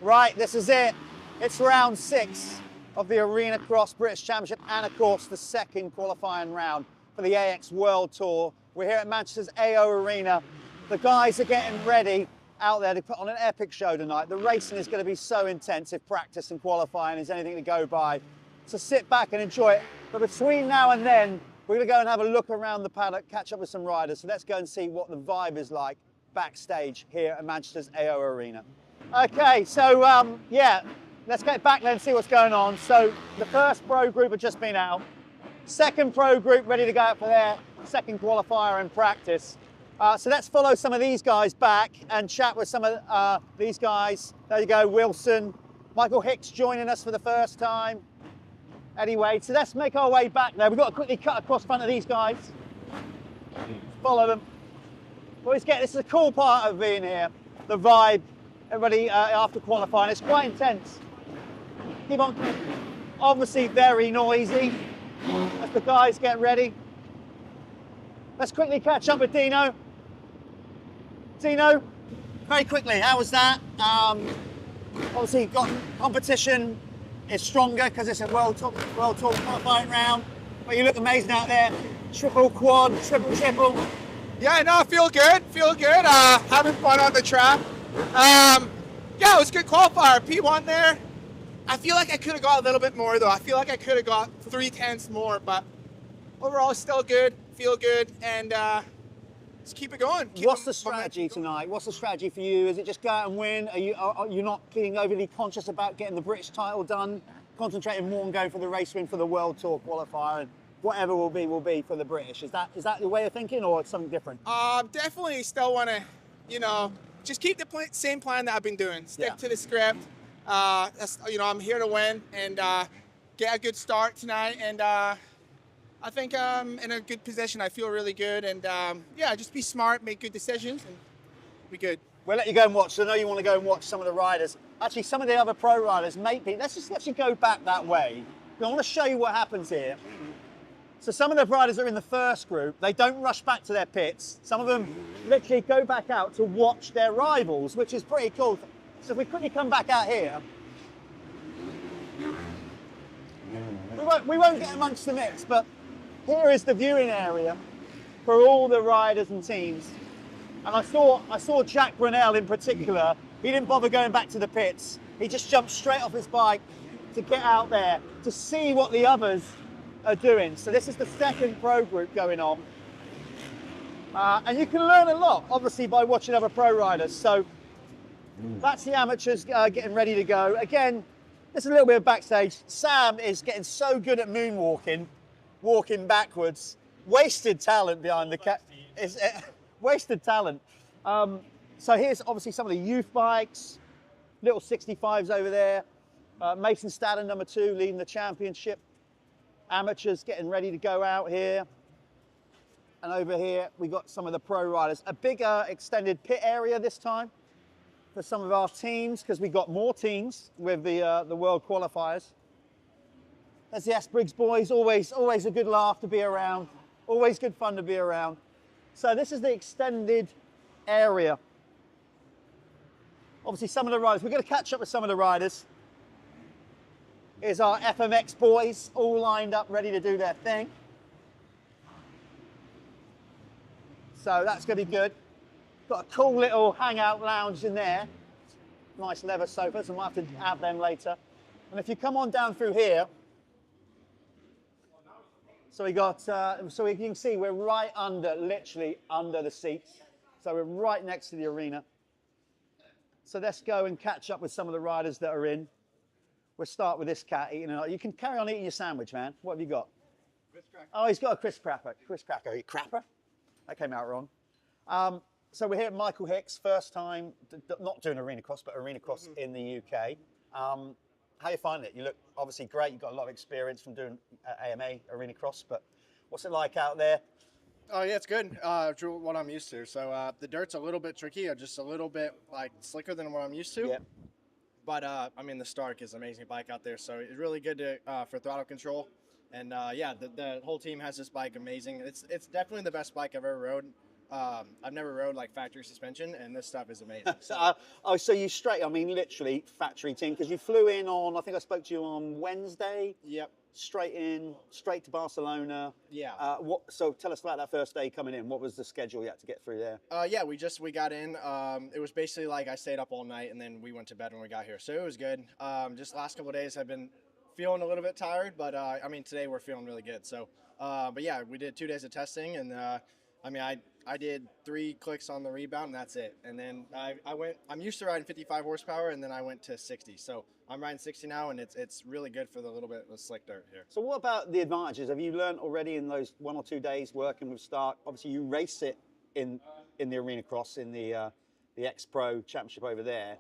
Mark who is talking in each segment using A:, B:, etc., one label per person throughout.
A: Right, this is it. It's round 6 of the Arenacross British Championship and of course the second qualifying round for the AX World Tour. We're here at Manchester's AO Arena. The guys are getting ready out there to put on an epic show tonight. The racing is going to be so intense if practice and qualifying is anything to go by. So sit back and enjoy it. But between now and then, we're going to go and have a look around the paddock, catch up with some riders. So let's go and see what the vibe is like backstage here at Manchester's AO Arena. Okay, so yeah, let's get back there and see what's going on. So the first pro group have just been out. Second pro group ready to go out for their second qualifier in practice. So let's follow some of these guys back and chat with some of these guys. There you go, Wilson. Michael Hicks joining us for the first time. Anyway, so let's make our way back there. We've got to quickly cut across front of these guys. Follow them. Boys, this is a cool part of being here. The vibe, everybody after qualifying. It's quite intense. Keep on. Obviously very noisy as the guys get ready. Let's quickly catch up with Dino. Dino, very quickly, how was that? Obviously, got competition is stronger because it's a World Tour qualifying round. But you look amazing out there. Triple quad, triple.
B: Yeah, no, feel good. Having fun on the track. Yeah, it was a good qualifier. P1 there. I feel like I could have got a little bit more though. I feel like I could have got 3/10 more, but overall still good. Feel good, and just keep it going.
A: What's the strategy tonight? What's the strategy for you? Is it just go out and win? Are you not being overly conscious about getting the British title done? Concentrating more on going for the race win for the World Tour qualifier, and whatever will be for the British. Is that your way of thinking, or something different?
B: Definitely still want to, just keep the same plan that I've been doing. Stick to the script. I'm here to win and get a good start tonight, and I think I'm in a good position. I feel really good, and yeah, just be smart, make good decisions, and be good.
A: We'll let you go and watch. So I know you want to go and watch some of the riders. Actually, some of the other pro riders, maybe. Let's just actually go back that way. I want to show you what happens here. So some of the riders are in the first group. They don't rush back to their pits. Some of them literally go back out to watch their rivals, which is pretty cool. So if we quickly come back out here, we won't get amongst the mix, but here is the viewing area for all the riders and teams. And I saw Jack Brunel in particular. He didn't bother going back to the pits. He just jumped straight off his bike to get out there to see what the others are doing. So this is the second pro group going on. And you can learn a lot, obviously, by watching other pro riders. So that's the amateurs getting ready to go. Again, there's a little bit of backstage. Sam is getting so good at moonwalking, walking backwards. Wasted talent behind the cat. Wasted talent. So here's obviously some of the youth bikes. Little 65s over there. Mason Staddon, number 2, leading the championship. Amateurs getting ready to go out here. And over here, we got some of the pro riders. A bigger extended pit area this time for some of our teams, because we got more teams with the world qualifiers. There's the S. Briggs boys, always a good laugh to be around. Always good fun to be around. So this is the extended area. Obviously some of the riders, we're going to catch up with some of the riders. Here's our FMX boys, all lined up, ready to do their thing. So that's going to be good. Got a cool little hangout lounge in there. Nice leather sofas, and we'll have to have them later. And if you come on down through here, so we got, so you can see we're right under, literally under the seats. So we're right next to the arena. So let's go and catch up with some of the riders that are in. We'll start with this cat eating. You can carry on eating your sandwich, man. What have you got?
B: Crisp cracker.
A: Oh, he's got a crisp cracker. Crisp cracker. Crapper? That came out wrong. So we're here at Michael Hicks, first time, not doing Arenacross, but Arenacross in the UK. How you find it? You look obviously great. You've got a lot of experience from doing AMA Arenacross, but what's it like out there?
C: Oh yeah, it's good. What I'm used to. So the dirt's a little bit tricky, or just a little bit like slicker than what I'm used to.
A: Yeah.
C: But I mean, the Stark is an amazing bike out there, so it's really good to for throttle control. And yeah, the whole team has this bike amazing. It's definitely the best bike I've ever rode. I've never rode like factory suspension, and this stuff is amazing. So,
A: So you straight, I mean, literally factory team, because you flew in on, I think I spoke to you on Wednesday.
C: yep.
A: Straight to Barcelona.
C: Yeah.
A: So tell us about that first day coming in. What was the schedule you had to get through there?
C: Yeah, we got in. It was basically like I stayed up all night and then we went to bed when we got here. So it was good. Just last couple of days I've been feeling a little bit tired, but I mean today we're feeling really good. So, but yeah, we did 2 days of testing, and I mean I did 3 clicks on the rebound and that's it. And then I'm used to riding 55 horsepower, and then I went to 60. So I'm riding 60 now, and it's really good for the little bit of slick dirt here.
A: So what about the advantages? Have you learned already in those 1 or 2 days working with Stark? Obviously you race it in the Arenacross, in the X-Pro Championship over there.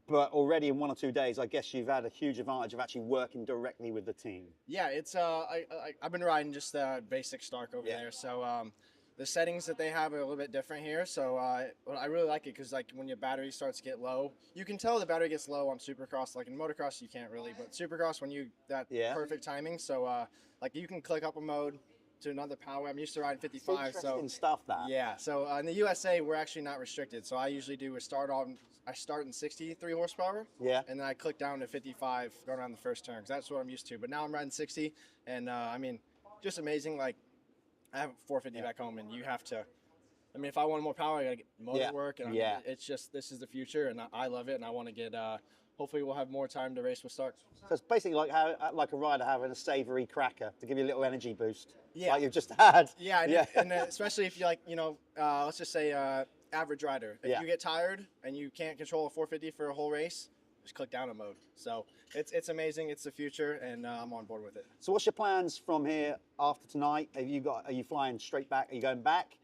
A: But already in 1 or 2 days, I guess you've had a huge advantage of actually working directly with the team.
C: Yeah, it's I've been riding just the basic Stark over there. So the settings that they have are a little bit different here. So I really like it because like when your battery starts to get low, you can tell the battery gets low on Supercross. Like in motocross, you can't really, but Supercross when you perfect timing. So like you can click up a mode to another power. I'm used to riding 55.
A: Interesting stuff that.
C: Yeah. So in the USA, we're actually not restricted. So I usually do I start in 63 horsepower.
A: Yeah.
C: And then I click down to 55 going around the first turn, because that's what I'm used to. But now I'm riding 60, and I mean, just amazing. Like I have 450 back home, and you have to. I mean, if I want more power, I gotta get motor work, and it's just, this is the future, and I love it, and I want to get. Hopefully, we'll have more time to race with Stark.
A: So it's basically like like a rider having a savoury cracker to give you a little energy boost.
C: Yeah.
A: Like you've just had.
C: Yeah, and especially if you like, let's just say average rider. If you get tired and you can't control a 450 for a whole race, just click down a mode. So it's amazing. It's the future, and I'm on board with it.
A: So what's your plans from here after tonight? Are you flying straight back? Are you going back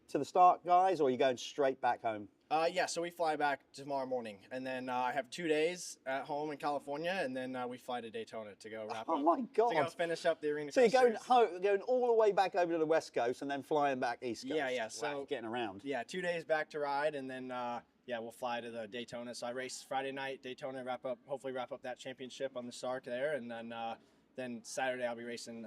A: to the Stark guys, or are you going straight back home?
C: Yeah, so we fly back tomorrow morning, and then I have 2 days at home in California, and then we fly to Daytona to go wrap up.
A: Oh my God!
C: To go finish up the Arenacross.
A: So you're going all the way back over to the West Coast, and then flying back East Coast.
C: Yeah.
A: Wow,
C: So
A: getting around.
C: Yeah, 2 days back to ride, and then we'll fly to the Daytona. So I race Friday night, Daytona, hopefully wrap up that championship on the Stark there, and then Saturday I'll be racing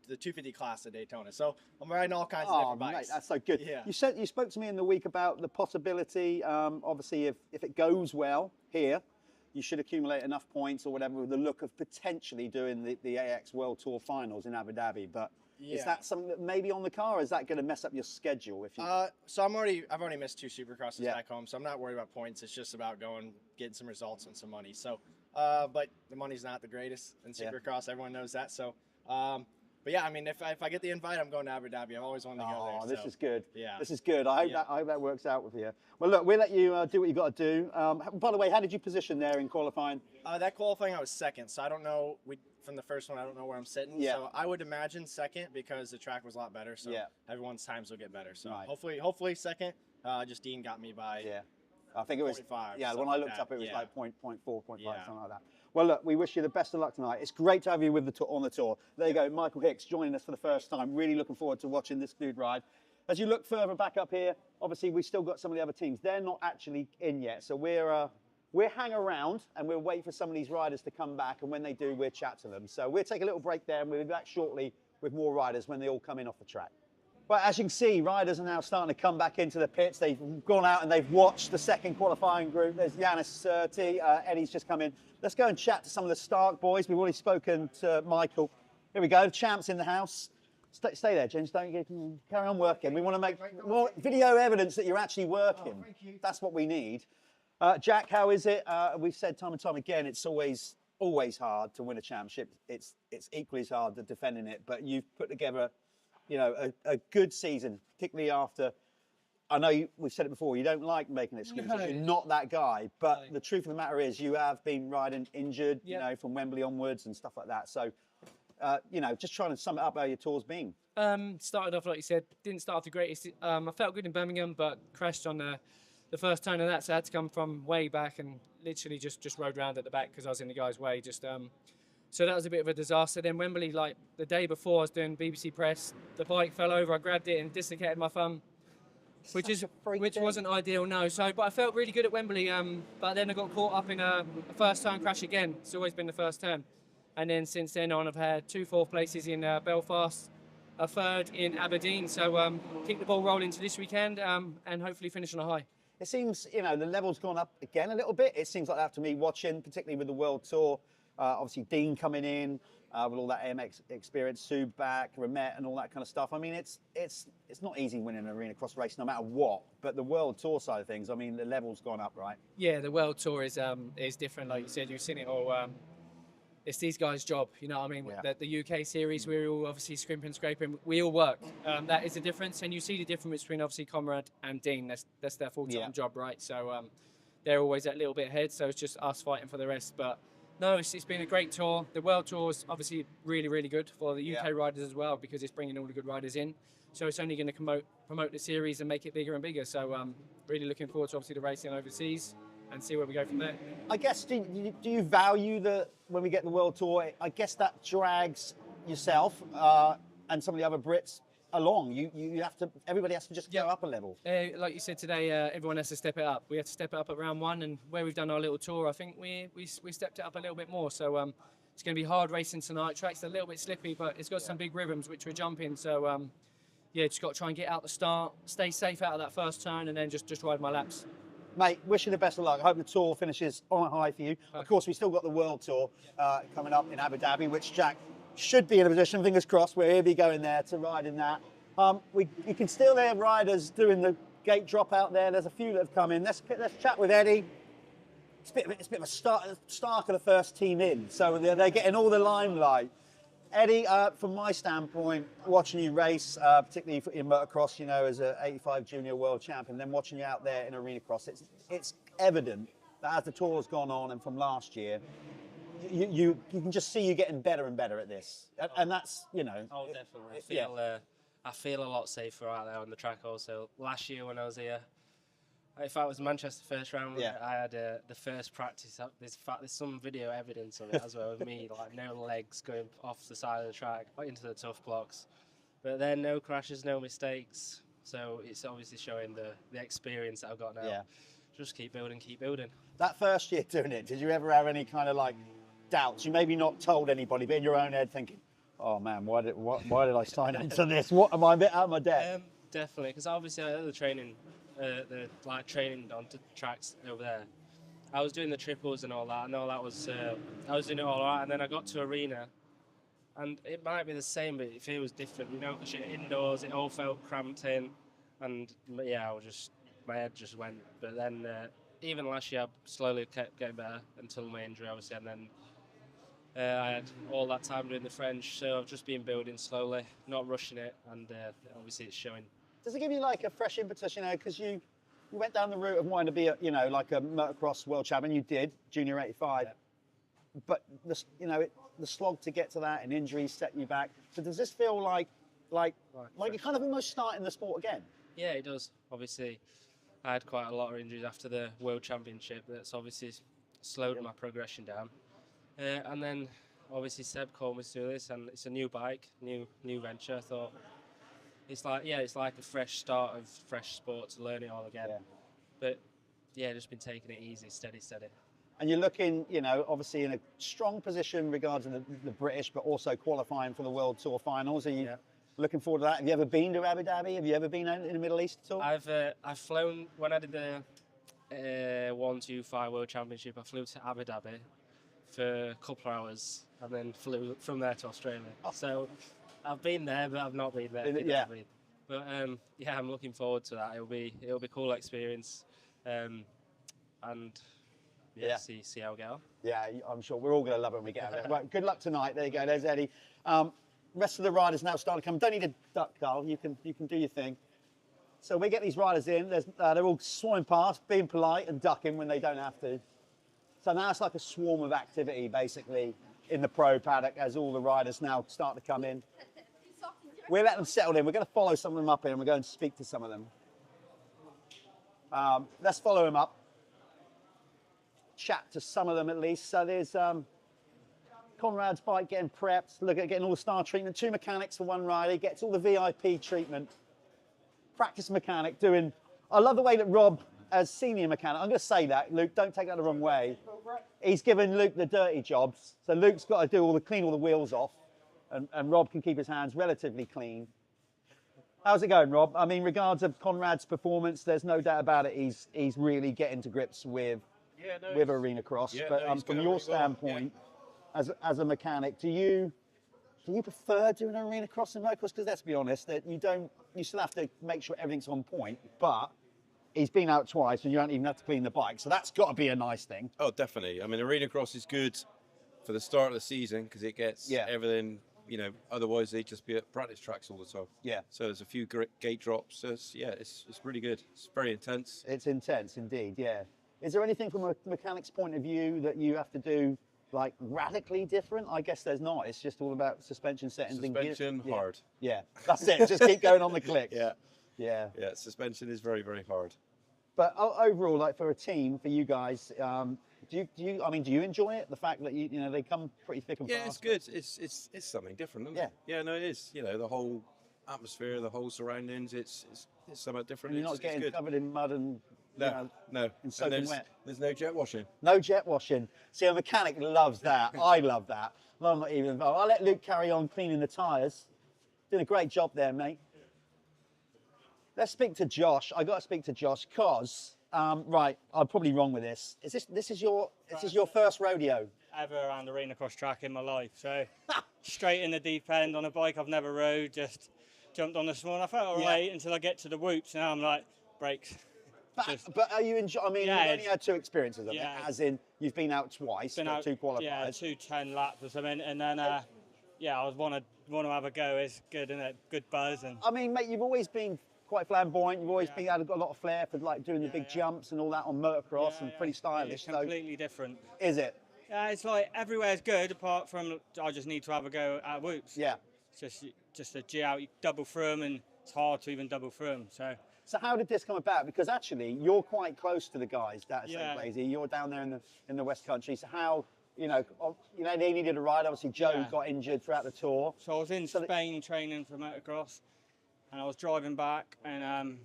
C: the 250 class at Daytona. So I'm riding all kinds of different bikes.
A: Mate, that's so good.
C: Yeah.
A: You spoke to me in the week about the possibility, obviously, if it goes well here, you should accumulate enough points or whatever with the look of potentially doing the AX World Tour finals in Abu Dhabi. But is that something that maybe on the car, or is that going to mess up your schedule? If you
C: so I've already missed 2 Supercrosses back home, so I'm not worried about points. It's just about getting some results and some money. So, but the money's not the greatest in Supercross. Everyone knows that. So, but yeah, I mean, if I get the invite, I'm going to Abu Dhabi. I've always wanted to go there.
A: Oh, this is good.
C: Yeah.
A: This is good. I hope that works out with you. Well, look, we'll let you do what you got to do. By the way, how did you position there in qualifying?
C: That qualifying, I was second. So I don't know. From the first one, I don't know where I'm sitting.
A: Yeah.
C: So I would imagine second, because the track was a lot better. So everyone's times will get better. So hopefully second. Just Dean got me by.
A: Yeah. I think it was.
C: 45,
A: yeah. When I looked up, it was like 0.4, 0.5, something like that. Well, look, we wish you the best of luck tonight. It's great to have you with on the tour. There you go, Michael Hicks joining us for the first time. Really looking forward to watching this dude ride. As you look further back up here, obviously we've still got some of the other teams. They're not actually in yet, so we'll hang around and we'll wait for some of these riders to come back. And when they do, we'll chat to them. So we'll take a little break there, and we'll be back shortly with more riders when they all come in off the track. But as you can see, riders are now starting to come back into the pits. They've gone out and they've watched the second qualifying group. There's Yanis Surti, Eddie's just come in. Let's go and chat to some of the Stark boys. We've already spoken to Michael. Here we go, champ's in the house. Stay there, James, carry on working. We want to make more video evidence that you're actually working.
C: Oh, thank you.
A: That's what we need. Jack, how is it? We've said time and time again, it's always hard to win a championship. It's equally as hard to defending it, but you've put together a good season, particularly after, I know we've said it before, you don't like making excuses, you're not that guy, but the truth of the matter is you have been riding injured, from Wembley onwards and stuff like that. So, just trying to sum it up how your tour's been.
D: Started off, like you said, didn't start off the greatest. I felt good in Birmingham, but crashed on the first turn of that, so I had to come from way back and literally just rode round at the back because I was in the guy's way. So that was a bit of a disaster. Then Wembley, like the day before, I was doing BBC press. The bike fell over. I grabbed it and dislocated my thumb, which wasn't ideal. No. So, but I felt really good at Wembley. But then I got caught up in a first turn crash again. It's always been the first turn, and then since then on, I've had 2 4th places in Belfast, a third in Aberdeen. So keep the ball rolling to this weekend and hopefully finish on a high.
A: It seems, you know, the level's gone up again a little bit. It seems like after me watching, particularly with the World Tour, obviously Dean coming in with all that AMX experience, Sue back, Remet and all that kind of stuff. I mean, it's not easy winning an arena cross race no matter what. But the World Tour side of things, I mean, the level's gone up, right?
D: Yeah, the World Tour is different. Like you said, you've seen it all. It's these guys' job, you know what I mean?
A: Yeah.
D: The UK series, we're all obviously scrimping, scraping. We all work. That is the difference. And you see the difference between obviously Conrad and Dean. That's their full-time job, right? So they're always that little bit ahead. So it's just us fighting for the rest. But no, it's been a great tour. The World Tour is obviously really, really good for the UK riders as well because it's bringing all the good riders in. So it's only going to promote the series and make it bigger and bigger. So really looking forward to obviously the racing overseas and see where we go from there.
A: I guess, do you value when we get the World Tour, I guess that drags yourself and some of the other Brits along. You have to, everybody has to just go up a level.
D: Like you said today, everyone has to step it up. We have to step it up at round one, and where we've done our little tour, I think we stepped it up a little bit more. So it's going to be hard racing tonight. Track's a little bit slippy, but it's got some big rhythms which we're jumping. So yeah, just got to try and get out the start, stay safe out of that first turn, and then just ride my laps.
A: Mate, wish you the best of luck. I hope the tour finishes on a high for you. Of course, we still got the World Tour coming up in Abu Dhabi, which Jack should be in a position, fingers crossed, where he'll be going there to ride in that. You can still hear riders doing the gate drop out there. There's a few that have come in. Let's chat with Eddie. It's a bit of a start of the first team in, so they're getting all the limelight. Eddie, from my standpoint, watching you race, particularly in motocross, you know, as an 85 junior world champion, then watching you out there in arena cross, it's evident that as the tour's gone on and from last year, you can just see you getting better and better at this, and that's, you know.
E: Oh, definitely. I feel a lot safer out there on the track. Also, last year when I was here, if I was Manchester first round, I had the first practice. There's some video evidence of it as well of me, like no legs going off the side of the track into the tough blocks. But then no crashes, no mistakes. So it's obviously showing the experience that I've got now.
A: Yeah.
E: Just keep building, keep building.
A: That first year doing it, did you ever have any kind of like doubts? You maybe not told anybody, but in your own head thinking, oh man, why did I sign into this? What am I a bit out of my depth?
E: Definitely, because obviously I had the training on the tracks over there. I was doing the triples and all that. I know that was I was doing it all right, and then I got to arena, and it might be the same, but it feels different, you know, because you're indoors. It all felt cramped in, and yeah, my head just went. But then even last year, I slowly kept getting better until my injury, obviously, and then I had all that time doing the French, so I've just been building slowly, not rushing it, and obviously it's showing.
A: Does it give you like a fresh impetus, you know, because you went down the route of wanting to be, like a motocross world champion. You did, junior 85. Yeah. But, the slog to get to that and injuries set you back. So does this feel like you're kind of almost starting the sport again?
E: Yeah, it does. Obviously, I had quite a lot of injuries after the World Championship. That's obviously slowed my progression down. And then, obviously, Seb called me to do this, and it's a new bike, new venture. I thought, it's like a fresh start of fresh sport to learn it all again. Yeah. But yeah, just been taking it easy, steady.
A: And you're looking, obviously in a strong position regarding the British, but also qualifying for the World Tour finals. Are you looking forward to that? Have you ever been to Abu Dhabi? Have you ever been in the Middle East at all?
E: I've flown when I did the 125 World Championship. I flew to Abu Dhabi for a couple of hours and then flew from there to Australia. Oh. So I've been there, but I've not been there. But I'm looking forward to that. It'll be a cool experience, and see how we get on. Yeah,
A: I'm sure we're all going to love it when we get out there. Right, good luck tonight. There you go. There's Eddie. Rest of the riders now starting to come. Don't need to duck, Carl. You can do your thing. So we get these riders in. They're all swarming past, being polite and ducking when they don't have to. So now it's like a swarm of activity, basically, in the pro paddock as all the riders now start to come in. We'll let them settle in. We're going to follow some of them up here and we're going to speak to some of them. Let's follow them up. Chat to some of them at least. So there's Conrad's bike getting prepped. Look at getting all the star treatment. 2 mechanics for 1 rider. He gets all the VIP treatment. Practice mechanic doing... I love the way that Rob, as senior mechanic, I'm going to say that, Luke, don't take that the wrong way. He's given Luke the dirty jobs. So Luke's got to clean all the wheels off and Rob can keep his hands relatively clean. How's it going, Rob? I mean, regards of Conrad's performance, there's no doubt about it. He's really getting to grips with Arenacross.
F: Yeah,
A: But
F: no, he's
A: from
F: going
A: your
F: really well,
A: standpoint, as a mechanic, do you prefer doing Arenacross and motocross? Because let's be honest, that you still have to make sure everything's on point. But he's been out twice, and you don't even have to clean the bike, so that's got to be a nice thing.
F: Oh, definitely. I mean, Arenacross is good for the start of the season because it gets everything. You know, otherwise they'd just be at practice tracks all the time.
A: Yeah.
F: So there's a few gate drops. So it's really good. It's very intense.
A: It's intense indeed, yeah. Is there anything from a mechanic's point of view that you have to do like radically different? I guess there's not. It's just all about suspension settings.
F: Suspension,
A: and gear.
F: hard.
A: Yeah, that's it. Just keep going on the clicks.
F: Yeah.
A: Yeah.
F: Yeah, suspension is very, very hard.
A: But overall, like for a team, for you guys, do you enjoy it? The fact that you know they come pretty thick and fast.
F: Yeah, it's good. It's something different, isn't it? Yeah, no, it is. You know, the whole atmosphere, the whole surroundings. It's somewhat different.
A: And you're not getting
F: good.
A: covered in mud and
F: No.
A: and soaking wet.
F: There's no jet washing.
A: No jet washing. See, a mechanic loves that. I love that. Well, I'm not even involved. I'll let Luke carry on cleaning the tyres. Doing a great job there, mate. Let's speak to Josh. I got to speak to Josh because, right, I'm probably wrong with this. This is your first rodeo?
G: Ever around the Arenacross track in my life. So straight in the deep end on a bike I've never rode, just jumped on this morning. I felt all right until I get to the whoops. Now I'm like, brakes.
A: But are you enjoying? I mean, you've only had 2 experiences of it, as in you've been out twice,
G: Been out
A: 2 qualifiers.
G: Yeah, 2 10 laps or something, and then I want to have a go. It's good, isn't it? Good buzz. And
A: I mean, mate, you've always been quite flamboyant. You've always got a lot of flair for like doing the big jumps and all that on motocross, and pretty stylish.
G: It's completely different.
A: Is it?
G: Yeah, it's like everywhere's good apart from I just need to have a go at whoops.
A: Yeah.
G: It's just a G out, you double through them, and it's hard to even double through them.
A: So how did this come about? Because actually, you're quite close to the guys that are St. Blazy. You're down there in the West Country. So how, they needed a ride. Obviously, Joe got injured throughout the tour.
G: So I was in Spain training for motocross, and I was driving back and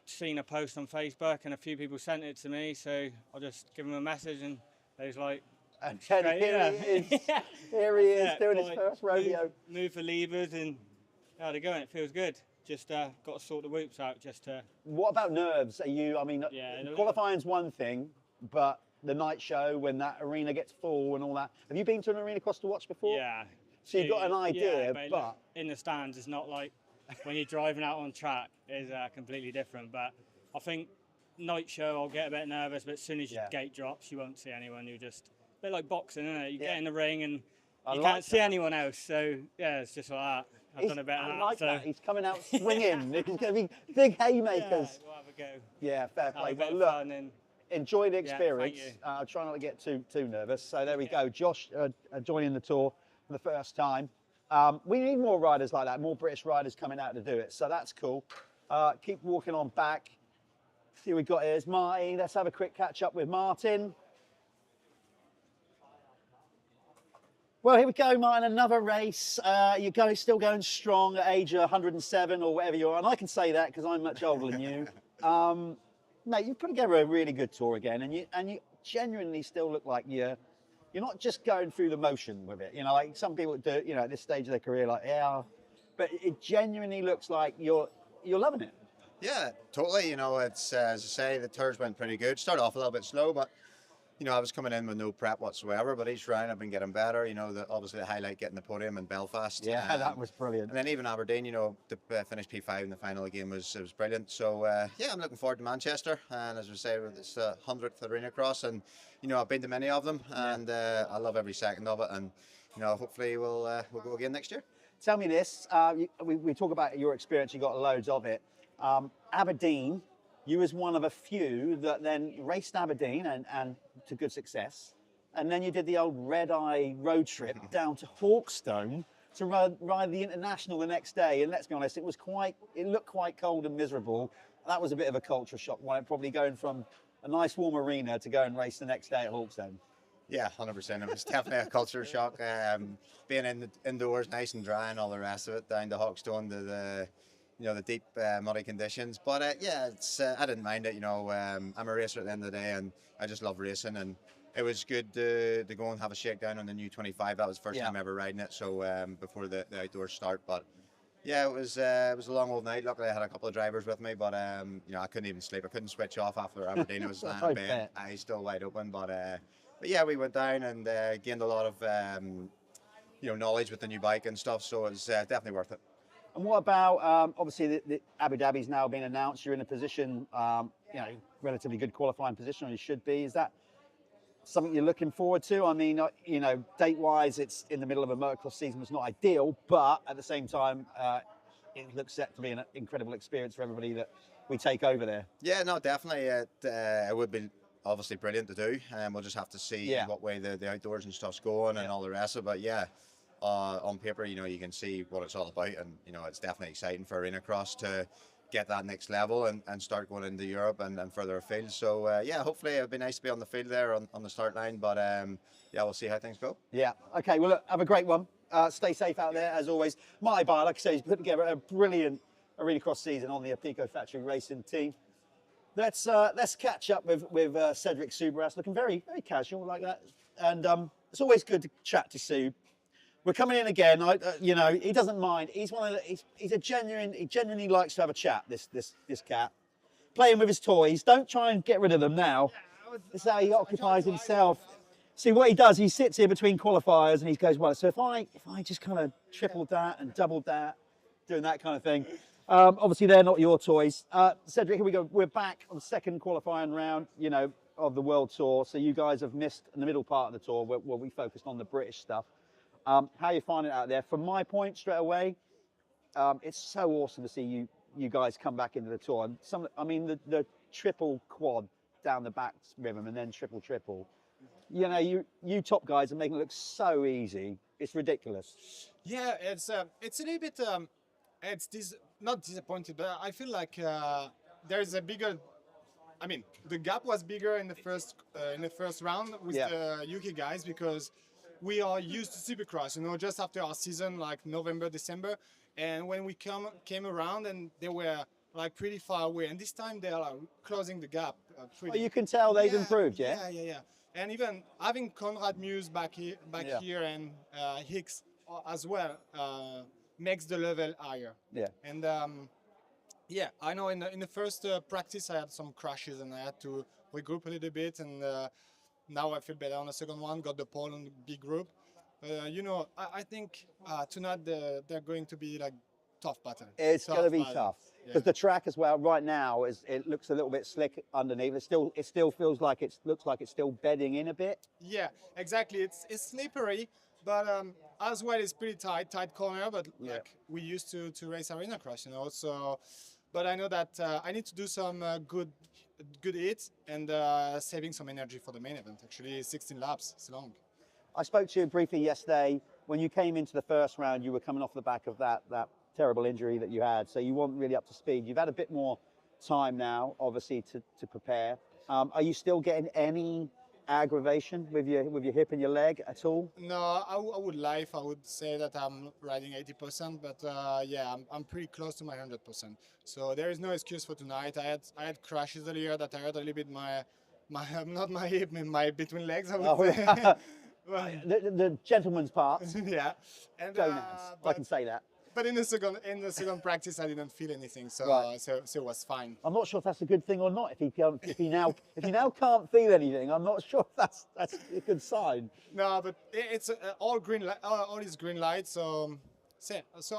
G: seen a post on Facebook, and a few people sent it to me. So I just give them a message, and they was like,
A: and here he is. Here he is doing his first rodeo.
G: Move for levers and how to go. And it feels good. Just got to sort the whoops out.
A: What about nerves? Are you? I mean, qualifying's one thing, but the night show when that arena gets full and all that. Have you been to an Arenacross to watch before?
G: Yeah.
A: So you've got an idea,
G: yeah,
A: but
G: in the stands, it's not like when you're driving out on track. Is completely different. But I think night show, I'll get a bit nervous, but as soon as your gate drops, you won't see anyone. You just a bit like boxing, isn't it? You get in the ring and you can't see anyone else. So yeah, it's just like that. I've done a bit of that.
A: Like that. He's coming out swinging. He's going to be big haymakers.
G: Yeah, we'll have a go.
A: Yeah, fair play.
G: But
A: look, enjoy the experience.
G: Yeah,
A: try not to get too nervous. So there we go. Josh joining the tour for the first time. We need more riders like that, more British riders coming out to do it. So that's cool. Keep walking on back. See what we got here is Marty. Let's have a quick catch up with Martin. Well, here we go, Martin, another race. You're still going strong at age 107 or whatever you are. And I can say that because I'm much older than you. Mate, you've put together a really good tour again, and you genuinely still look like you're not just going through the motion with it. Like some people do, at this stage of their career, like, but it genuinely looks like you're loving it.
H: Yeah, totally. It's, as I say, the tours went pretty good. Started off a little bit slow, but I was coming in with no prep whatsoever, but each round I've been getting better. Obviously the highlight getting the podium in Belfast.
A: Yeah, that was brilliant.
H: And then even Aberdeen, to finish P5 in the final game was brilliant. So I'm looking forward to Manchester. And as we say, it's the 100th Arenacross, and I've been to many of them, and I love every second of it. And hopefully we'll go again next year.
A: Tell me this. We talk about your experience. You got loads of it. Aberdeen. You was one of a few that then raced Aberdeen and to good success. And then you did the old red-eye road trip down to Hawkstone to ride the International the next day. And let's be honest, it looked quite cold and miserable. That was a bit of a culture shock, probably going from a nice warm arena to go and race the next day at Hawkstone.
H: Yeah, 100%. It was definitely a culture shock. Being indoors, nice and dry and all the rest of it, down to Hawkstone to the deep muddy conditions, but it's I didn't mind it. I'm a racer at the end of the day, and I just love racing, and it was good to go and have a shakedown on the new 25. That was the first time ever riding it, so before the outdoors start. But yeah, it was a long old night. Luckily, I had a couple of drivers with me, but you know, I couldn't even sleep. I couldn't switch off after Aberdeen. I was lying in bed, eyes still wide open. But yeah, we went down and gained a lot of you know, knowledge with the new bike and stuff. So it was definitely worth it.
A: And what about, obviously, the Abu Dhabi's now been announced. You're in a position, you know, relatively good qualifying position, or you should be. Is that something you're looking forward to? I mean, you know, date-wise, it's in the middle of a motocross season. It's not ideal, but at the same time, it looks set to be an incredible experience for everybody that we take over there.
H: Yeah, no, definitely. It would be obviously brilliant to do. We'll just have to see what way the outdoors and stuff's going and all the rest of it. But yeah, on paper, you know, you can see what it's all about, and you know, it's definitely exciting for Arenacross to get that next level and start going into Europe and further afield. So yeah, hopefully it'll be nice to be on the field there on the start line. But yeah, we'll see how things go.
A: Yeah. Okay. Well, look, have a great one. Stay safe out there as always. My bar, like I say, he's put together a brilliant Arenacross season on the Apico Factory Racing team. Let's catch up with Cedric Subras, looking very casual like that. And it's always good to chat to Sue. We're coming in again. You know, he doesn't mind. He's one of the, he genuinely likes to have a chat. This cat, playing with his toys. Don't try and get rid of them now. This is how he occupies himself. See what he does. He sits here between qualifiers and he goes, well, so if I just kind of tripled that and doubled that, doing that kind of thing. Obviously, they're not your toys. Cedric, here we go. We're back on the second qualifying round, you know, of the World Tour. So you guys have missed the middle part of the tour where we focused on the British stuff. How are you finding it out there? From my point, straight away, it's so awesome to see you guys come back into the tour. And I mean, the triple quad down the back rhythm and then triple. You know, you top guys are making it look so easy. It's ridiculous.
B: Yeah, it's a little bit. Not disappointed, but I feel like there's a bigger. I mean, the gap was bigger in the first round with the UK guys because we are used to Supercross, you know, just after our season, like November, December, and when we came around, and they were like pretty far away, and this time they are like, closing the gap.
A: Oh, you can tell they've improved, yeah.
B: Yeah. And even having Conrad Muse back here and Hicks as well makes the level higher. Yeah. And yeah, I know in the first practice I had some crashes and I had to regroup a little bit, and now I feel better on the second one. Got the pole on the big group. You know, I think tonight they're going to be like tough battle.
A: It's going to be tough because the track as well right now it looks a little bit slick underneath. It still feels like looks like it's still bedding in a bit.
B: Yeah, exactly. It's slippery, but as well it's pretty tight corner. But like we used to race Arenacross, you know. So, but I know that I need to do some good hits and saving some energy for the main event. Actually, 16 laps. It's long.
A: I spoke to you briefly yesterday. When you came into the first round, you were coming off the back of that terrible injury that you had, so you weren't really up to speed. You've had a bit more time now, obviously, to prepare. Are you still getting any aggravation with your hip and your leg at all?
B: No, I would lie if I would say that I'm riding 80%, but yeah, I'm pretty close to my 100%. So there is no excuse for tonight. I had crashes earlier that I hurt a little bit my not my hip, my between legs, I would say.
A: The gentleman's part.
B: Yeah, and
A: I can say that.
B: But in the second practice, I didn't feel anything, so so it was fine.
A: I'm not sure if that's a good thing or not. If he now can't feel anything, I'm not sure if that's a good sign.
B: No, but it's all green, all is green light. So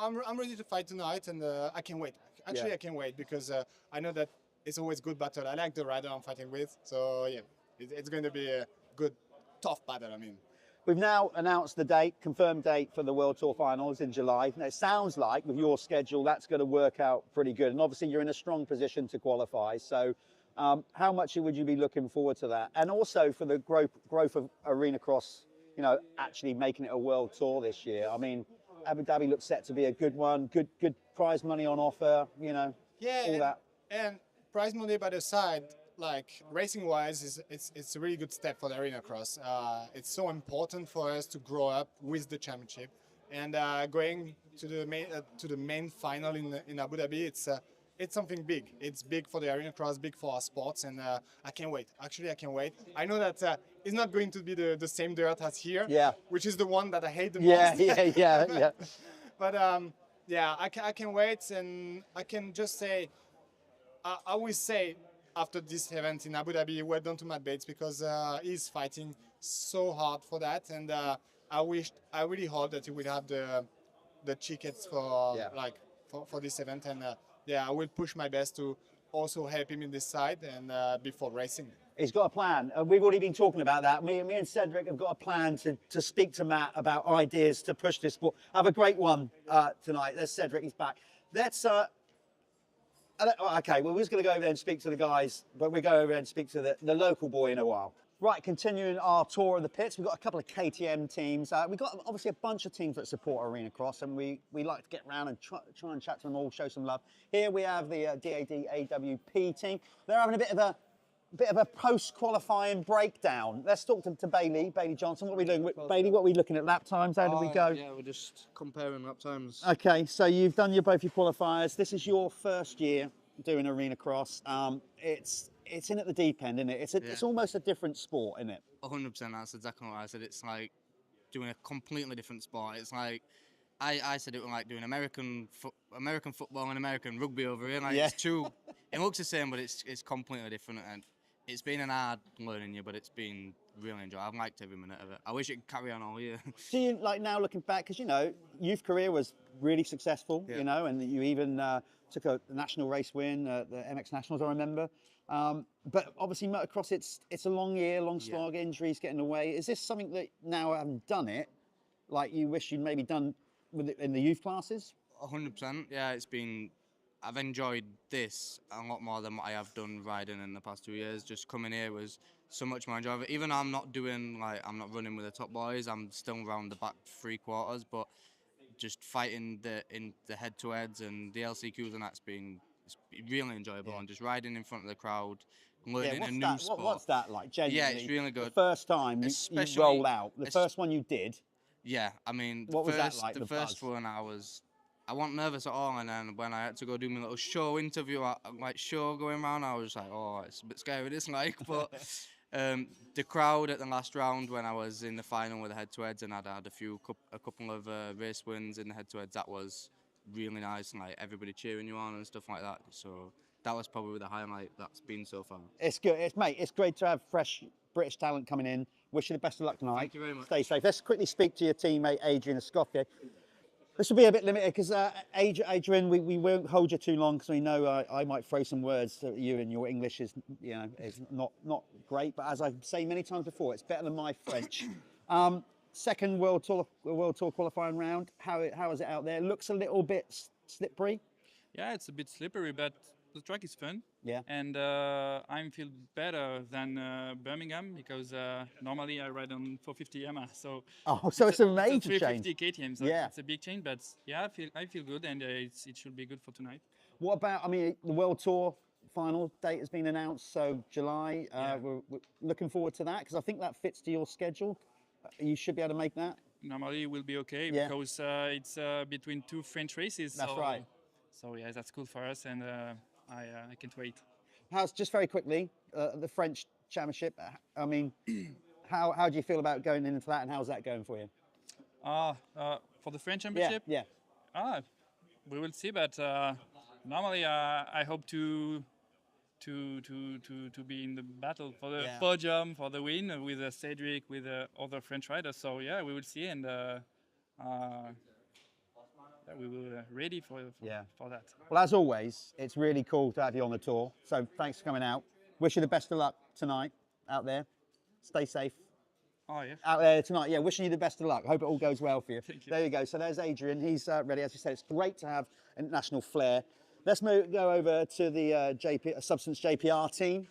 B: I'm ready to fight tonight, and I can't wait. Actually, I can't wait because I know that it's always good battle. I like the rider I'm fighting with, so yeah, it's going to be a good, tough battle. I mean.
A: We've now announced the date, confirmed date for the World Tour Finals in July. Now, it sounds like with your schedule, that's going to work out pretty good. And obviously, you're in a strong position to qualify. So how much would you be looking forward to that? And also for the growth of Arenacross, you know, actually making it a World Tour this year. I mean, Abu Dhabi looks set to be a good one. Good prize money on offer, you know, all that.
B: And prize money by the side. Like racing-wise, it's a really good step for the Arenacross. It's so important for us to grow up with the championship, and going to the main final in Abu Dhabi. it's something big. It's big for the Arenacross, big for our sports, and I can't wait. Actually, I can't wait. I know that it's not going to be the same dirt as here, which is the one that I hate the most.
A: Yeah.
B: But yeah, I can wait, and I can just say, I will say after this event in Abu Dhabi, well done to Matt Bates, because he's fighting so hard for that, and I really hope that he will have the tickets for for this event, and I will push my best to also help him in this side and before racing.
A: He's got a plan. We've already been talking about that. Me and Cedric have got a plan to speak to Matt about ideas to push this sport. Have a great one tonight. There's Cedric, he's back. Let's okay, well, we're just going to go over there and speak to the guys, but we'll go over there and speak to the local boy in a while. Right, continuing our tour of the pits, we've got a couple of KTM teams. We've got obviously a bunch of teams that support Arenacross, and we like to get around and try and chat to them all, show some love. Here we have the DAD AWP team. They're having a bit of a post-qualifying breakdown. Let's talk to Bailey Johnson. What are we doing? Bailey, what are we looking at? Lap times? How did we go?
C: Yeah, we're just comparing lap times.
A: Okay, so you've done both your qualifiers. This is your first year doing Arenacross. It's in at the deep end, isn't it? It's almost a different sport, isn't it?
I: 100%. That's exactly what I said. It's like doing a completely different sport. It's like I said it was like doing American football and American rugby over here. Like it's two. It looks the same, but it's completely different. And it's been an hard learning year, but it's been really enjoyable. I've liked every minute of it. I wish it could carry on all year.
A: Do you, like, now looking back, because, you know, youth career was really successful, you know, and you even took a national race win, the MX Nationals, I remember. But obviously motocross, it's a long year, long slog, injuries getting away. Is this something that now having done it, like you wish you'd maybe done with it in the youth classes?
I: 100%. Yeah, I've enjoyed this a lot more than what I have done riding in the past 2 years. Just coming here was so much more enjoyable. Even though I'm not running with the top boys, I'm still around the back three quarters, but just fighting in the head-to-heads and the LCQs, and it's been really enjoyable. And just riding in front of the crowd, learning a new sport.
A: What's that like, genuinely?
I: Yeah, it's really good.
A: The first time you roll out, the first one you did.
I: Yeah, I mean,
A: what was that like?
I: The first one I wasn't nervous at all, and then when I had to go do my little show interview, show going around, I was like, oh, it's a bit scary, this like, but the crowd at the last round when I was in the final with the head-to-heads, and I'd had a couple of race wins in the head-to-heads, that was really nice, and like everybody cheering you on and stuff like that. So that was probably the highlight that's been so far.
A: It's good, it's great to have fresh British talent coming in. Wish you the best of luck tonight.
I: Thank you very much.
A: Stay safe. Let's quickly speak to your teammate Adrian Escoffier. This will be a bit limited because Adrian, we won't hold you too long because we know I might throw some words at you, and your English is not great. But as I say many times before, it's better than my French. Second World Tour qualifying round. How is it out there? Looks a little bit slippery.
J: Yeah, it's a bit slippery, but the track is fun.
A: Yeah.
J: And I feel better than Birmingham because normally I ride on 450 Yamaha. So
A: it's a major change.
J: 350 KTM. So it's a big change, but yeah, I feel good, and it should be good for tonight. What
A: about? I mean, the World Tour final date has been announced, so July. We're looking forward to that because I think that fits to your schedule. You should be able to make that.
J: Normally it will be okay because it's between two French races.
A: That's right.
J: So yeah, that's cool for us, and I can't wait.
A: How's, just very quickly, the French Championship? I mean, how do you feel about going into that, and how's that going for you?
J: For the French Championship?
A: Yeah.
J: We will see, but normally I hope to be in the battle for the podium, for the win with Cedric, with other French riders. So yeah, we will see, and we were ready for that.
A: Well, as always, it's really cool to have you on the tour. So thanks for coming out. Wish you the best of luck tonight out there. Stay safe.
J: Oh, yeah.
A: Out there tonight. Yeah, wishing you the best of luck. Hope it all goes well for you.
J: Thank you.
A: There you go. So there's Adrian. He's ready. As you said, it's great to have international flair. Let's go over to the Substance JPR team.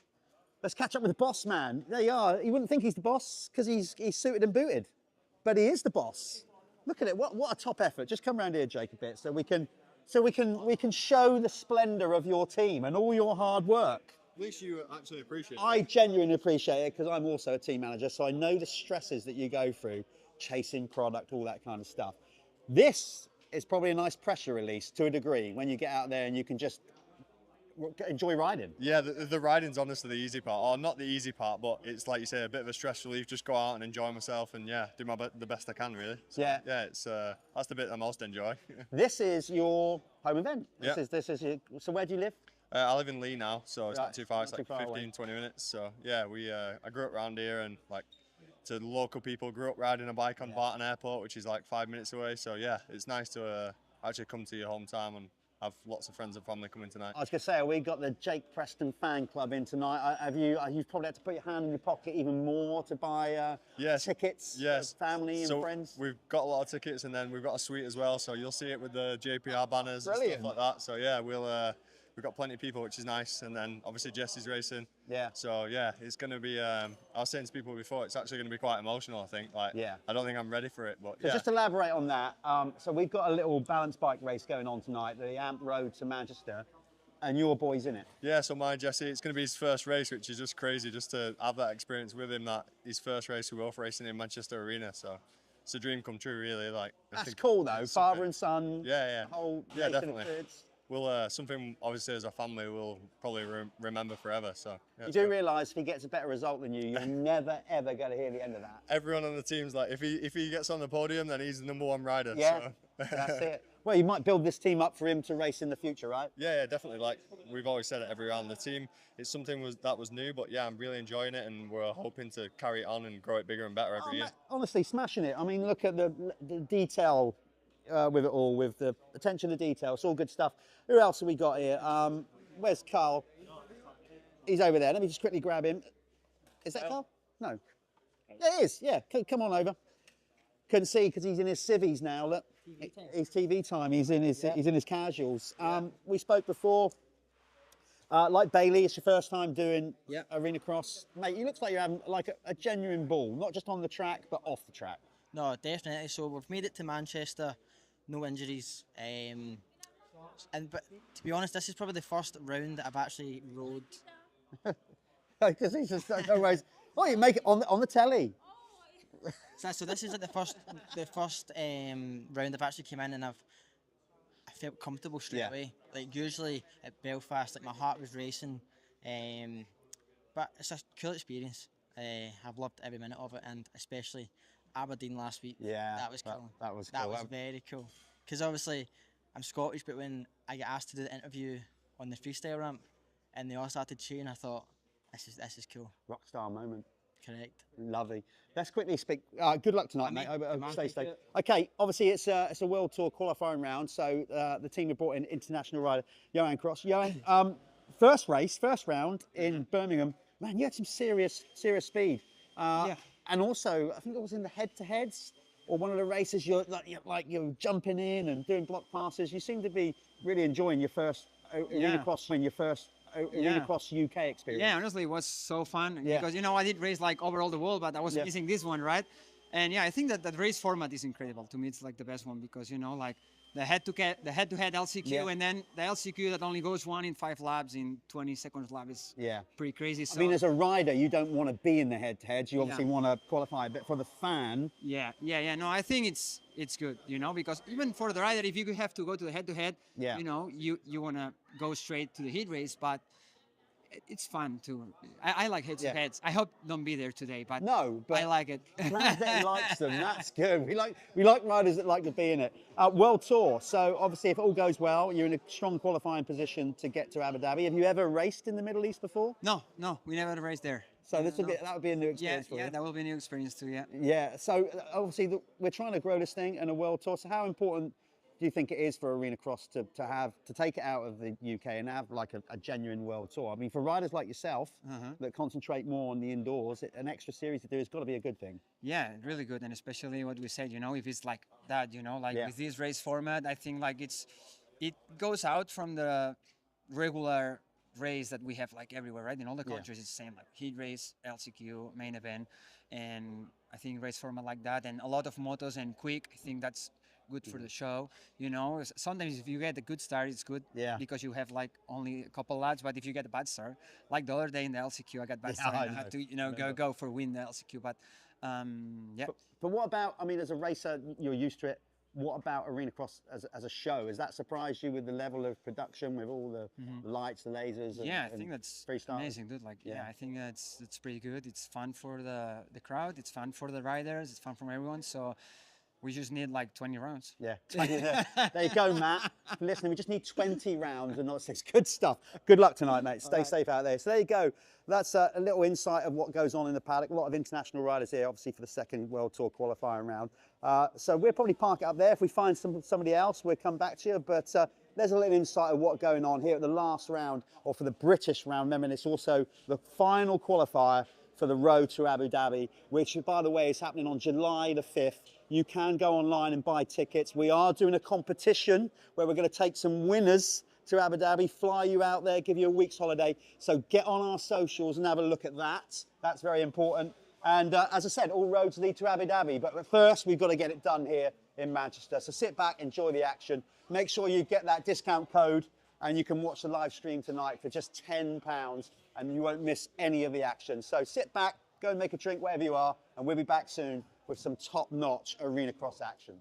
A: Let's catch up with the boss man. There you are. You wouldn't think he's the boss because he's suited and booted, but he is the boss. Look at it. What a top effort. Just come around here, Jake, a bit, so we can show the splendour of your team and all your hard work.
K: At least you actually appreciate it.
A: I genuinely appreciate it because I'm also a team manager, so I know the stresses that you go through, chasing product, all that kind of stuff. This is probably a nice pressure release to a degree when you get out there and you can just enjoy riding.
K: Yeah, the riding's honestly the easy part, or not the easy part, but it's like you say, a bit of a stress relief. Just go out and enjoy myself, and yeah, do the best I can, really. So,
A: yeah,
K: it's that's the bit I most enjoy.
A: This is your home event.
K: Yeah.
A: This is your, so where do you live?
K: I live in Lee now, so it's not too far. It's
A: not
K: like
A: too far
K: 15,
A: away.
K: 20 minutes. So yeah, I grew up around here, and like to local people, grew up riding a bike on Barton Airport, which is like 5 minutes away. So yeah, it's nice to actually come to your hometown and have lots of friends and family coming tonight.
A: I was going to say, we got the Jake Preston fan club in tonight. You've probably had to put your hand in your pocket even more to buy tickets for family and friends?
K: We've got a lot of tickets, and then we've got a suite as well. So you'll see it with the JPR banners and stuff like that. So yeah, we've got plenty of people, which is nice. And then obviously Jesse's racing.
A: Yeah.
K: So yeah, it's going to be, I was saying to people before, it's actually going to be quite emotional, I think. Like, I don't think I'm ready for it, but
A: so just elaborate on that. So we've got a little balance bike race going on tonight, the AMP Road to Manchester, and your boy's in it.
K: Yeah, so my Jesse, it's going to be his first race, which is just crazy, just to have that experience with him, that his first race, we're both racing in Manchester Arena. So it's a dream come true, really. Like,
A: that's cool though, father and son.
K: Yeah.
A: Whole
K: definitely. We'll something obviously as a family we'll probably remember forever. So
A: you do realise if he gets a better result than you, you're never ever going to hear the end of that.
K: Everyone on the team's like, if he gets on the podium, then he's the #1 rider.
A: Yeah,
K: so.
A: That's it. Well, you might build this team up for him to race in the future, right?
K: Yeah, definitely. Like we've always said it every round. The team, it's something that was new, but yeah, I'm really enjoying it, and we're hoping to carry it on and grow it bigger and better every year.
A: Honestly, smashing it. I mean, look at the detail with it all, with the attention to detail. It's all good stuff. Who else have we got here? Where's Carl? He's over there. Let me just quickly grab him. Is that Carl? No. Yeah, it is. Yeah, come on over. Couldn't see because he's in his civvies now. Look, it's TV time. He's in his casuals. We spoke before. Like Bailey, it's your first time doing Arenacross. Mate, you looks like you're having like a genuine ball, not just on the track, but off the track.
L: No, definitely. So we've made it to Manchester, no injuries. But to be honest, this is probably the first round that I've actually rode.
A: Because he's just no ways. Oh, you make it on the telly.
L: So this is like the first round I've actually came in and I felt comfortable straight away. Like usually at Belfast, like my heart was racing, but it's a cool experience. I've loved every minute of it, and especially Aberdeen last week.
A: Yeah,
L: that was cool.
A: That was
L: very cool. Because obviously I'm Scottish, but when I get asked to do the interview on the freestyle ramp, and they all started cheering, I thought, this is cool.
A: Rockstar moment.
L: Correct.
A: Lovely. Let's quickly speak. Good luck tonight, mate. Stay safe. Okay, obviously it's a World Tour qualifying round, so the team have brought in international rider Arenacross. Johan, first round in Birmingham. Man, you had some serious speed. And also, I think it was in the head-to-heads or one of the races. You're jumping in and doing block passes. You seem to be really enjoying your first Arenacross when your first Arenacross UK experience.
M: Yeah, honestly, it was so fun because I did race like over all the world, but I was missing this one, right? And I think that race format is incredible. To me, it's like the best one because like the head-to-head LCQ, and then the LCQ that only goes 1 in 5 laps in 20 seconds lap is pretty crazy. So,
A: I mean, as a rider, you don't want to be in the head-to-heads. You obviously want to qualify, but for the fan,
M: no, I think it's good, because even for the rider, if you have to go to the head-to-head, you want to go straight to the heat race, but it's fun too. I like head-to-heads. I hope don't be there today, but I like it.
A: Glad that he likes them. That's good. We like riders that like to be in it. World Tour. So obviously, if it all goes well, you're in a strong qualifying position to get to Abu Dhabi. Have you ever raced in the Middle East before?
M: No, that would race there.
A: So that would be a new experience for you.
M: Yeah, that will be a new experience too. Yeah.
A: Yeah. So obviously, we're trying to grow this thing in a World Tour. So how important do you think it is for Arenacross to take it out of the UK and have like a genuine World Tour? I mean, for riders like yourself that concentrate more on the indoors, an extra series to do has got to be a good thing.
M: Yeah, really good, and especially what we said, if it's like that, with this race format, I think like it goes out from the regular race that we have like everywhere, right? In all the countries, it's the same, like heat race, LCQ, main event, and I think race format like that, and a lot of motos and quick. I think that's good for the show. Sometimes if you get a good start, it's good because you have like only a couple laps, but if you get a bad start, like the other day in the LCQ, I got bad start and I had to go for win the LCQ, but
A: But what about, I mean, as a racer, you're used to it. what about Arenacross as a show? Has that surprised you with the level of production, with all the lights, the lasers?
M: Yeah, I think that's amazing, dude. Like, yeah, I think it's pretty good. It's fun for the crowd. It's fun for the riders. It's fun for everyone. So we just need like 20 rounds.
A: Yeah, 20, there you go, Matt. Listen, we just need 20 rounds and not 6. Good stuff. Good luck tonight, mate. Stay safe out there. So there you go. That's a little insight of what goes on in the paddock. A lot of international riders here, obviously, for the second World Tour qualifying round. So we'll probably park it up there. If we find somebody else, we'll come back to you. But there's a little insight of what's going on here at the last round, or for the British round. Remember, it's also the final qualifier for the road to Abu Dhabi, which, by the way, is happening on July the 5th. You can go online and buy tickets. We are doing a competition where we're going to take some winners to Abu Dhabi, fly you out there, give you a week's holiday. So get on our socials and have a look at that. That's very important. And as I said, all roads lead to Abu Dhabi. But first, we've got to get it done here in Manchester. So sit back, enjoy the action. Make sure you get that discount code and you can watch the live stream tonight for just £10 and you won't miss any of the action. So sit back, go and make a drink wherever you are, and we'll be back soon with some top-notch Arenacross action.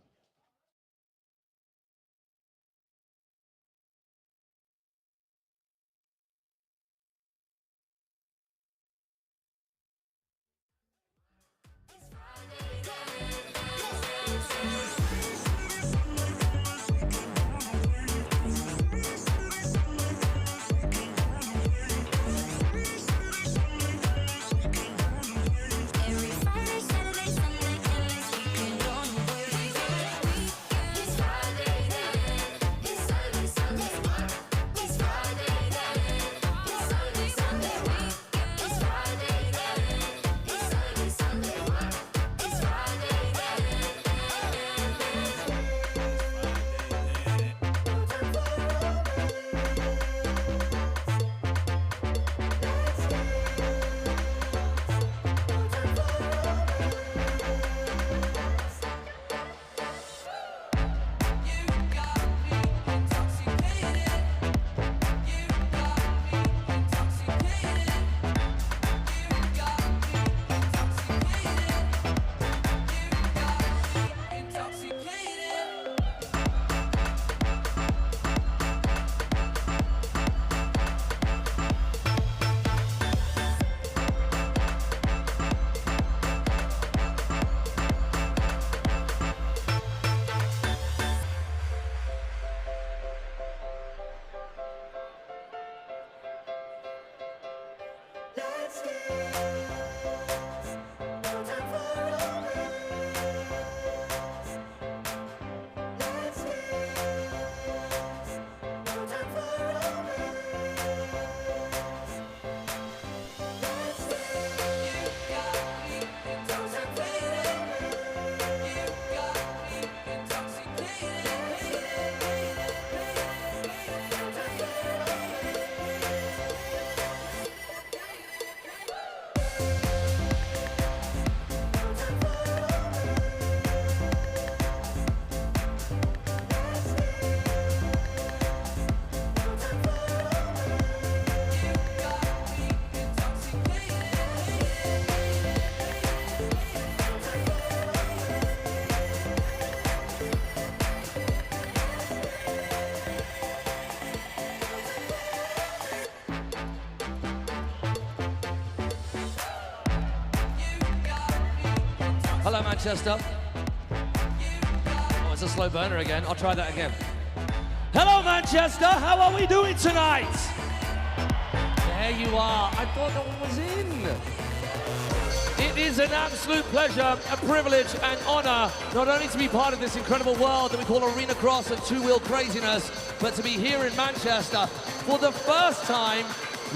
N: Hello, Manchester. Oh, it's a slow burner again. I'll try that again. Hello, Manchester. How are we doing tonight? There you are. I thought that one was in. It is an absolute pleasure, a privilege and honor, not only to be part of this incredible world that we call Arenacross and two-wheel craziness, but to be here in Manchester for the first time,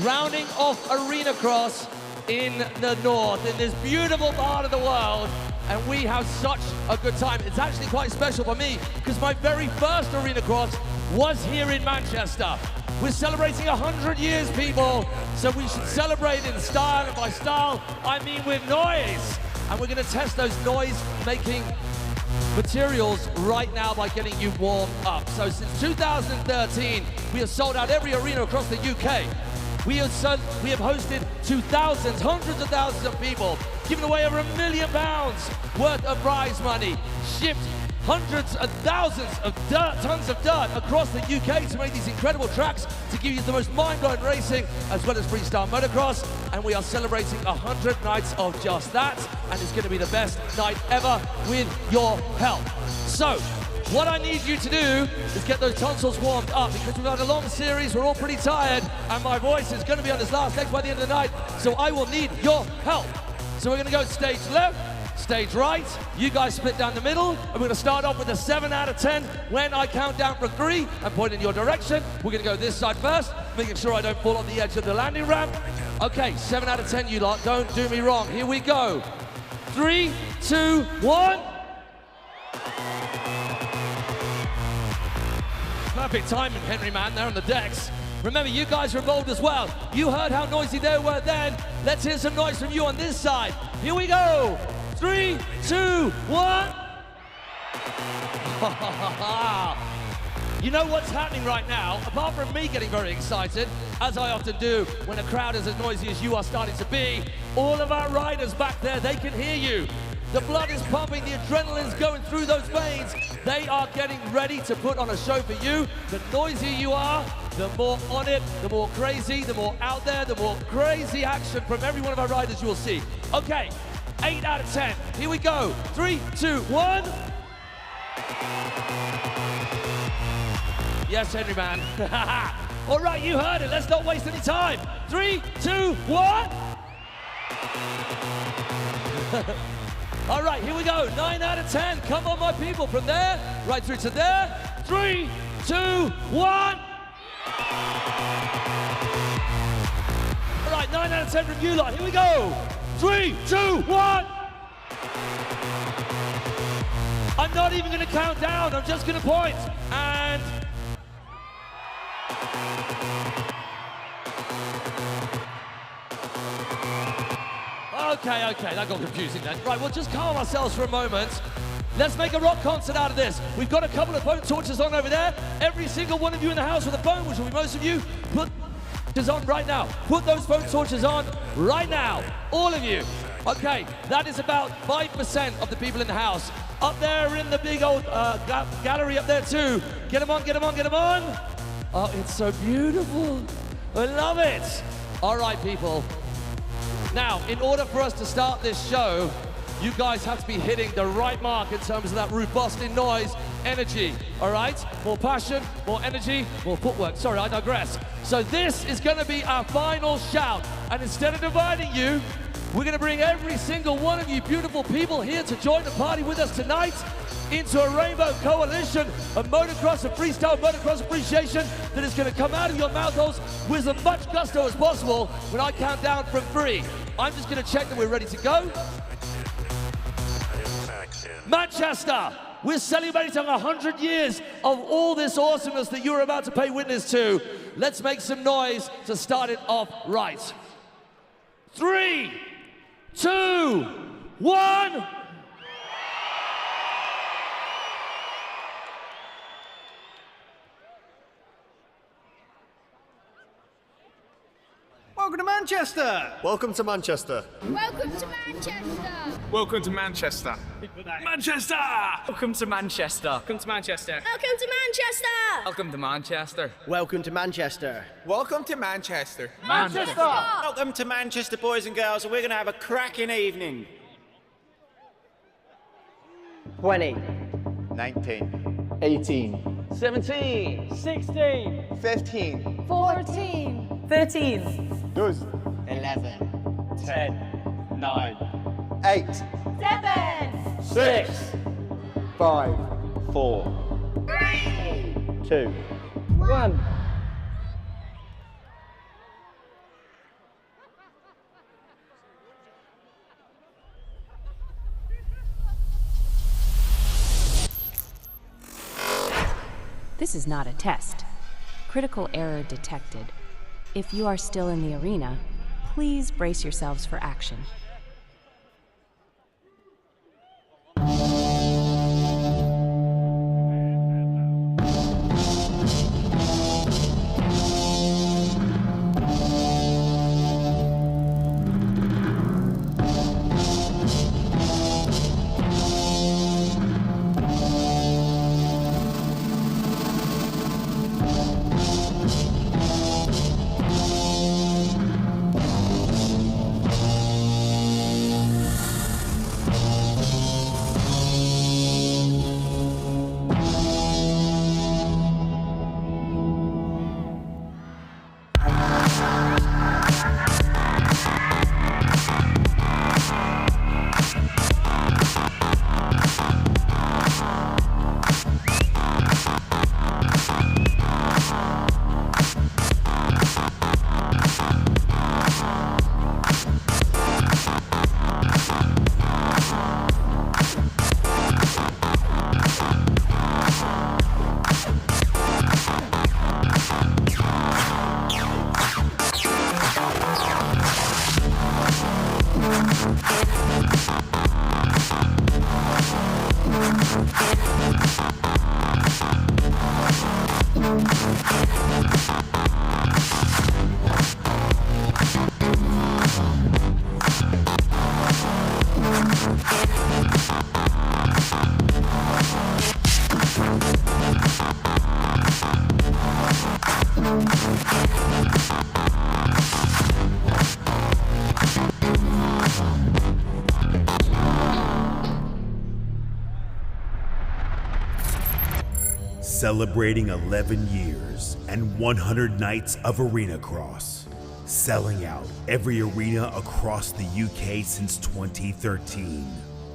N: rounding off Arenacross in the north, in this beautiful part of the world. And we have such a good time. It's actually quite special for me because my very first Arenacross was here in Manchester. We're celebrating 100 years, people, so we should celebrate in style, and by style, I mean with noise. And we're gonna test those noise-making materials right now by getting you warmed up. So since 2013, we have sold out every arena across the UK. We have hosted to thousands, hundreds of thousands of people, given away over £1 million worth of prize money, shipped hundreds and thousands of tons of dirt across the UK to make these incredible tracks to give you the most mind-blowing racing as well as freestyle motocross. And we are celebrating 100 nights of just that, and it's going to be the best night ever with your help. So, what I need you to do is get those tonsils warmed up, because we've had a long series, we're all pretty tired, and my voice is going to be on its last leg by the end of the night, so I will need your help. So we're going to go stage left, stage right, you guys split down the middle, and we're going to start off with a 7 out of 10 when I count down from 3 and point in your direction. We're going to go this side first, making sure I don't fall on the edge of the landing ramp. Okay, 7 out of 10, you lot, don't do me wrong. Here we go. 3, 2, 1. Perfect timing, Henry, man, there on the decks. Remember, you guys are involved as well. You heard how noisy they were then. Let's hear some noise from you on this side. Here we go. 3, 2, 1. You know what's happening right now, apart from me getting very excited, as I often do when a crowd is as noisy as you are starting to be, all of our riders back there, they can hear you. The blood is pumping, the adrenaline's going through those veins. They are getting ready to put on a show for you. The noisier you are, the more on it, the more crazy, the more out there, the more crazy action from every one of our riders you will see. Okay, 8 out of 10. Here we go. 3, 2, 1. Yes, Henry, man. All right, you heard it. Let's not waste any time. 3, 2, 1. All right, here we go. 9 out of 10. Come on, my people. From there, right through to there. 3, 2, 1. All right, 9 out of 10 from you lot. Here we go. 3, 2, 1. I'm not even going to count down. I'm just going to point. And... Okay, that got confusing then. Right, we'll just calm ourselves for a moment. Let's make a rock concert out of this. We've got a couple of phone torches on over there. Every single one of you in the house with a phone, which will be most of you, put torches on right now. Put those phone torches on right now. All of you. Okay, that is about 5% of the people in the house. Up there in the big old gallery up there too. Get them on, get them on, get them on. Oh, it's so beautiful. I love it. All right, people. Now, in order for us to start this show, you guys have to be hitting the right mark in terms of that roof-busting noise, energy, all right? More passion, more energy, more footwork. Sorry, I digress. So this is going to be our final shout. And instead of dividing you, we're going to bring every single one of you beautiful people here to join the party with us tonight into a rainbow coalition of motocross and freestyle motocross appreciation that is going to come out of your mouth holes with as much gusto as possible when I count down from 3. I'm just going to check that we're ready to go. Manchester, we're celebrating 100 years of all this awesomeness that you're about to pay witness to. Let's make some noise to start it off right. 3, 2, 1.
O: Welcome to Manchester!
P: Welcome to Manchester.
Q: Welcome to Manchester!
R: Welcome to Manchester.
O: Manchester!
R: Welcome to Manchester.
Q: Welcome to Manchester!
S: Welcome to Manchester!
R: Welcome to Manchester.
T: Welcome to Manchester.
B: Welcome to Manchester.
O: Manchester!
U: Welcome to Manchester, boys and girls, and we're going to have a cracking evening.
V: 20.
A: 19.
V: 18.
W: 17. 16.
A: 15.
W: 14. 13.
V: 11.
W: 10.
A: 9. 8.
W: 7.
V: 6.
A: 5. 4.
W: 3.
A: 2.
W: 1.
X: This is not a test. Critical error detected. If you are still in the arena, please brace yourselves for action.
D: Celebrating 11 years and 100 nights of Arenacross, selling out every arena across the UK since 2013,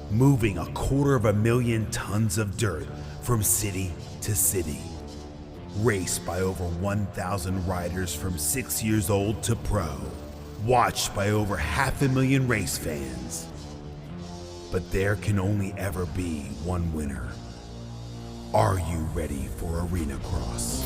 D: moving 250,000 tons of dirt from city to city, raced by over 1,000 riders from 6 years old to pro, watched by over 500,000 race fans. But there can only ever be one winner. Are you ready for Arenacross?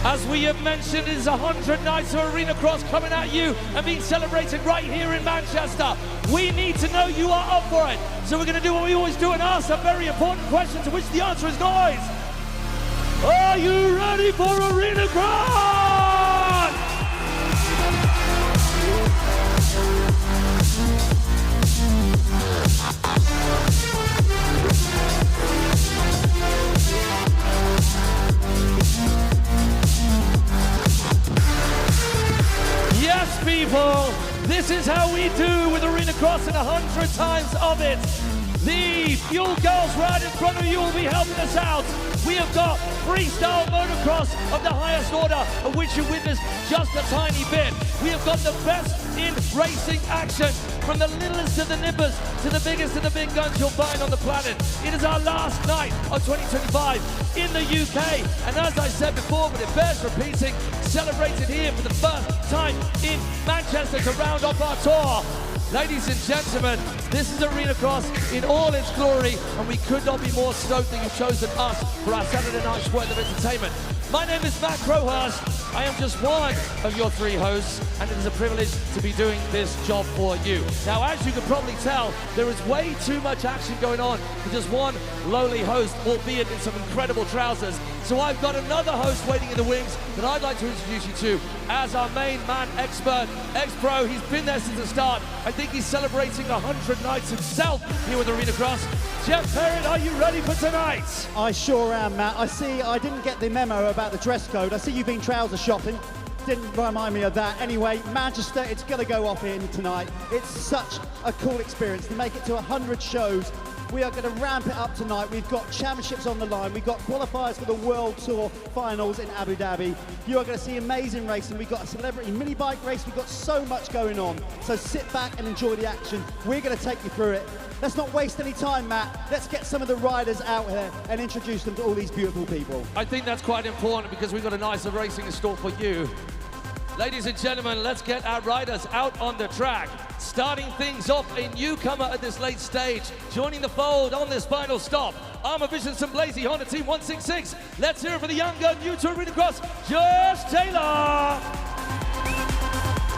N: As we have mentioned, it is 100 nights of Arenacross coming at you and being celebrated right here in Manchester. We need to know you are up for it. So we're going to do what we always do and ask a very important question to which the answer is noise. Are you ready for Arenacross? Yes, people, this is how we do with Arenacross and 100 times of it. The Fuel Girls right in front of you will be helping us out. We have got freestyle motocross of the highest order, of which you witnessed just a tiny bit. We have got the best in racing action, from the littlest to the nippers to the biggest of the big guns you'll find on the planet. It is our last night of 2025 in the UK, and as I said before, but it bears repeating, celebrated here for the first time in Manchester to round off our tour. Ladies and gentlemen, this is Arenacross in all its glory, and we could not be more stoked that you've chosen us for our Saturday night's worth of entertainment. My name is Matt Crowhurst. I am just one of your three hosts, and it is a privilege to be doing this job for you. Now, as you can probably tell, there is way too much action going on for just one lowly host, albeit in some incredible trousers. So I've got another host waiting in the wings that I'd like to introduce you to as our main man expert, ex-pro. He's been there since the start. I think he's celebrating 100 nights himself here with Arenacross. Jeff Perrin, are you ready for tonight?
A: I sure am, Matt. I see I didn't get the memo about the dress code. I see you've been trouser shopping. Didn't remind me of that. Anyway, Manchester, it's going to go off in tonight. It's such a cool experience to make it to 100 shows. We are going to ramp it up tonight. We've got championships on the line. We've got qualifiers for the World Tour finals in Abu Dhabi. You are going to see amazing racing. We've got a celebrity mini bike race. We've got so much going on. So sit back and enjoy the action. We're going to take you through it. Let's not waste any time, Matt. Let's get some of the riders out here and introduce them to all these beautiful people.
N: I think that's quite important because we've got a nicer racing in store for you. Ladies and gentlemen, let's get our riders out on the track. Starting things off, a newcomer at this late stage. Joining the fold on this final stop, Armour Vision Blazy Honda Team 166. Let's hear it for the younger, new to Arenacross, Josh Taylor.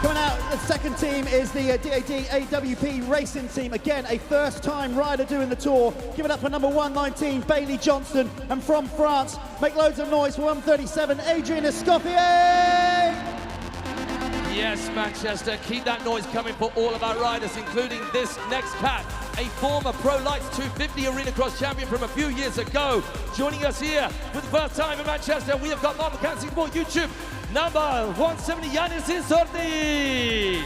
A: Coming out, the second team is the DAD AWP Racing Team. Again, a first-time rider doing the tour. Give it up for number 119, Bailey Johnston. And from France, make loads of noise for 137, Adrian Escoffier.
N: Yes, Manchester, keep that noise coming for all of our riders, including this next cat, a former Pro Lights 250 Arenacross champion from a few years ago. Joining us here for the first time in Manchester, we have got Mark McCann for YouTube, number 170, Yanis Insorti.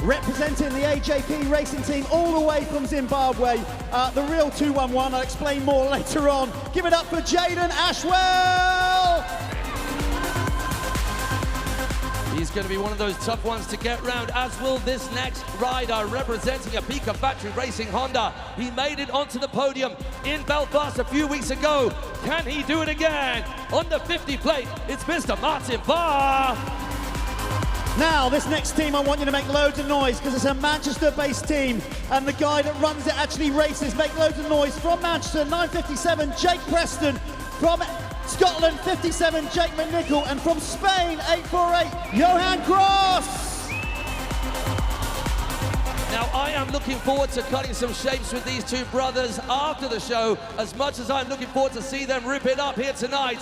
A: Representing the AJP Racing Team all the way from Zimbabwe, the real 211. I'll explain more later on. Give it up for Jaden Ashwell.
N: He's going to be one of those tough ones to get round, as will this next rider representing a Pika Battery Racing Honda. He made it onto the podium in Belfast a few weeks ago. Can he do it again? On the 50 plate, it's Mr. Martin Barr.
A: Now, this next team, I want you to make loads of noise because it's a Manchester-based team, and the guy that runs it actually races. Make loads of noise from Manchester, 957, Jake Preston. From Scotland, 57, Jake McNichol. And from Spain, 848, Johan Cross.
N: Now, I am looking forward to cutting some shapes with these two brothers after the show, as much as I'm looking forward to see them rip it up here tonight.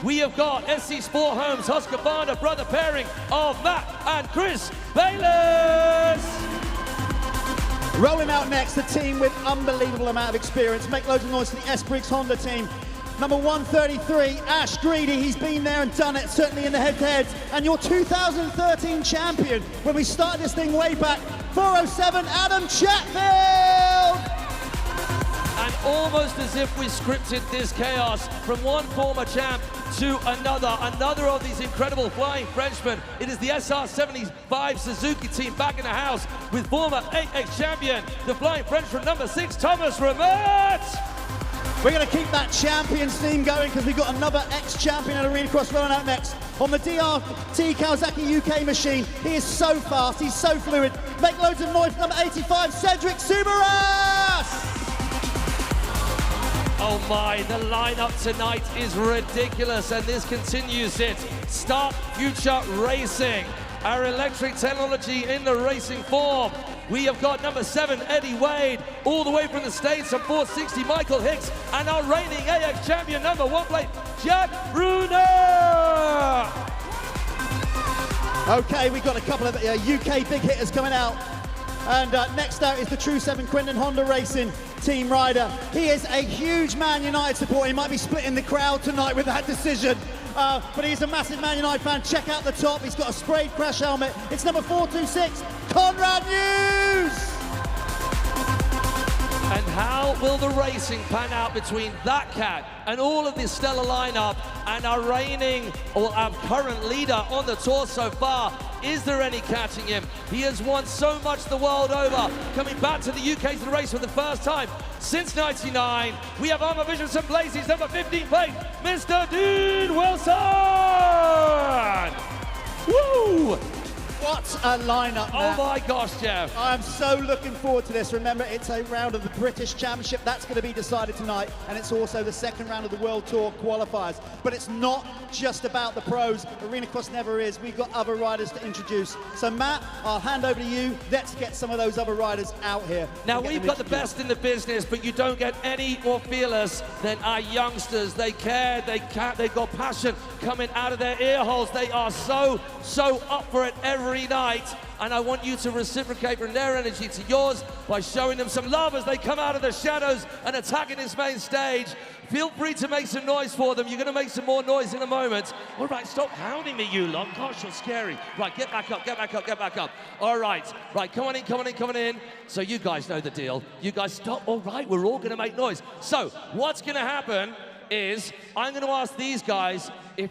N: We have got SC Sport Homes Husqvarna brother pairing of Matt and Chris Bayless.
A: Rolling out next, the team with unbelievable amount of experience. Make loads of noise for the S Briggs Honda team. Number 133, Ash Greedy. He's been there and done it, certainly in the head-to-heads. And your 2013 champion, when we started this thing way back, 407, Adam Chatfield.
N: And almost as if we scripted this chaos from one former champ to another of these incredible flying Frenchmen. It is the SR75 Suzuki team back in the house with former AX champion, the flying Frenchman number 6, Thomas Ramert.
A: We're going to keep that champions theme going because we've got another ex-champion at Arenacross rolling out next. On the DRT Kawasaki UK machine, he is so fast, he's so fluid. Make loads of noise, number 85, Cedric Subaras!
N: Oh my, the lineup tonight is ridiculous, and this continues it. Start Future Racing, our electric technology in the racing form. We have got number 7, Eddie Wade, all the way from the States on 460, Michael Hicks, and our reigning AX champion, number 1 plate, Jack Bruner.
A: Okay, we've got a couple of UK big hitters coming out. And next out is the True 7 Quinton Honda Racing team rider. He is a huge Man United supporter. He might be splitting the crowd tonight with that decision. But he's a massive Man United fan. Check out the top. He's got a sprayed crash helmet. It's number 426, Conrad News.
N: And how will the racing pan out between that cat and all of this stellar lineup and our reigning or our current leader on the tour so far? Is there any catching him? He has won so much the world over, coming back to the UK to the race for the first time since '99. We have Armour Vision St. Blazes, number 15 plate, Mr. Dean Wilson! Woo!
A: What a lineup, Matt.
N: Oh my gosh, Jeff.
A: I'm so looking forward to this. Remember, it's a round of the British Championship. That's going to be decided tonight. And it's also the second round of the World Tour qualifiers. But it's not just about the pros. Arenacross never is. We've got other riders to introduce. So, Matt, I'll hand over to you. Let's get some of those other riders out here.
N: Now, we've got the best in the business, but you don't get any more fearless than our youngsters. They care, they've got passion coming out of their ear holes. They are so up for it every night, and I want you to reciprocate from their energy to yours by showing them some love as they come out of the shadows and attacking this main stage. Feel free to make some noise for them. You're going to make some more noise in a moment. All right, stop hounding me, you lot. Gosh, you're scary. Right, get back up, get back up, get back up. All right, come on in, come on in, come on in. So you guys know the deal. You guys stop. All right, we're all going to make noise. So what's going to happen is I'm going to ask these guys if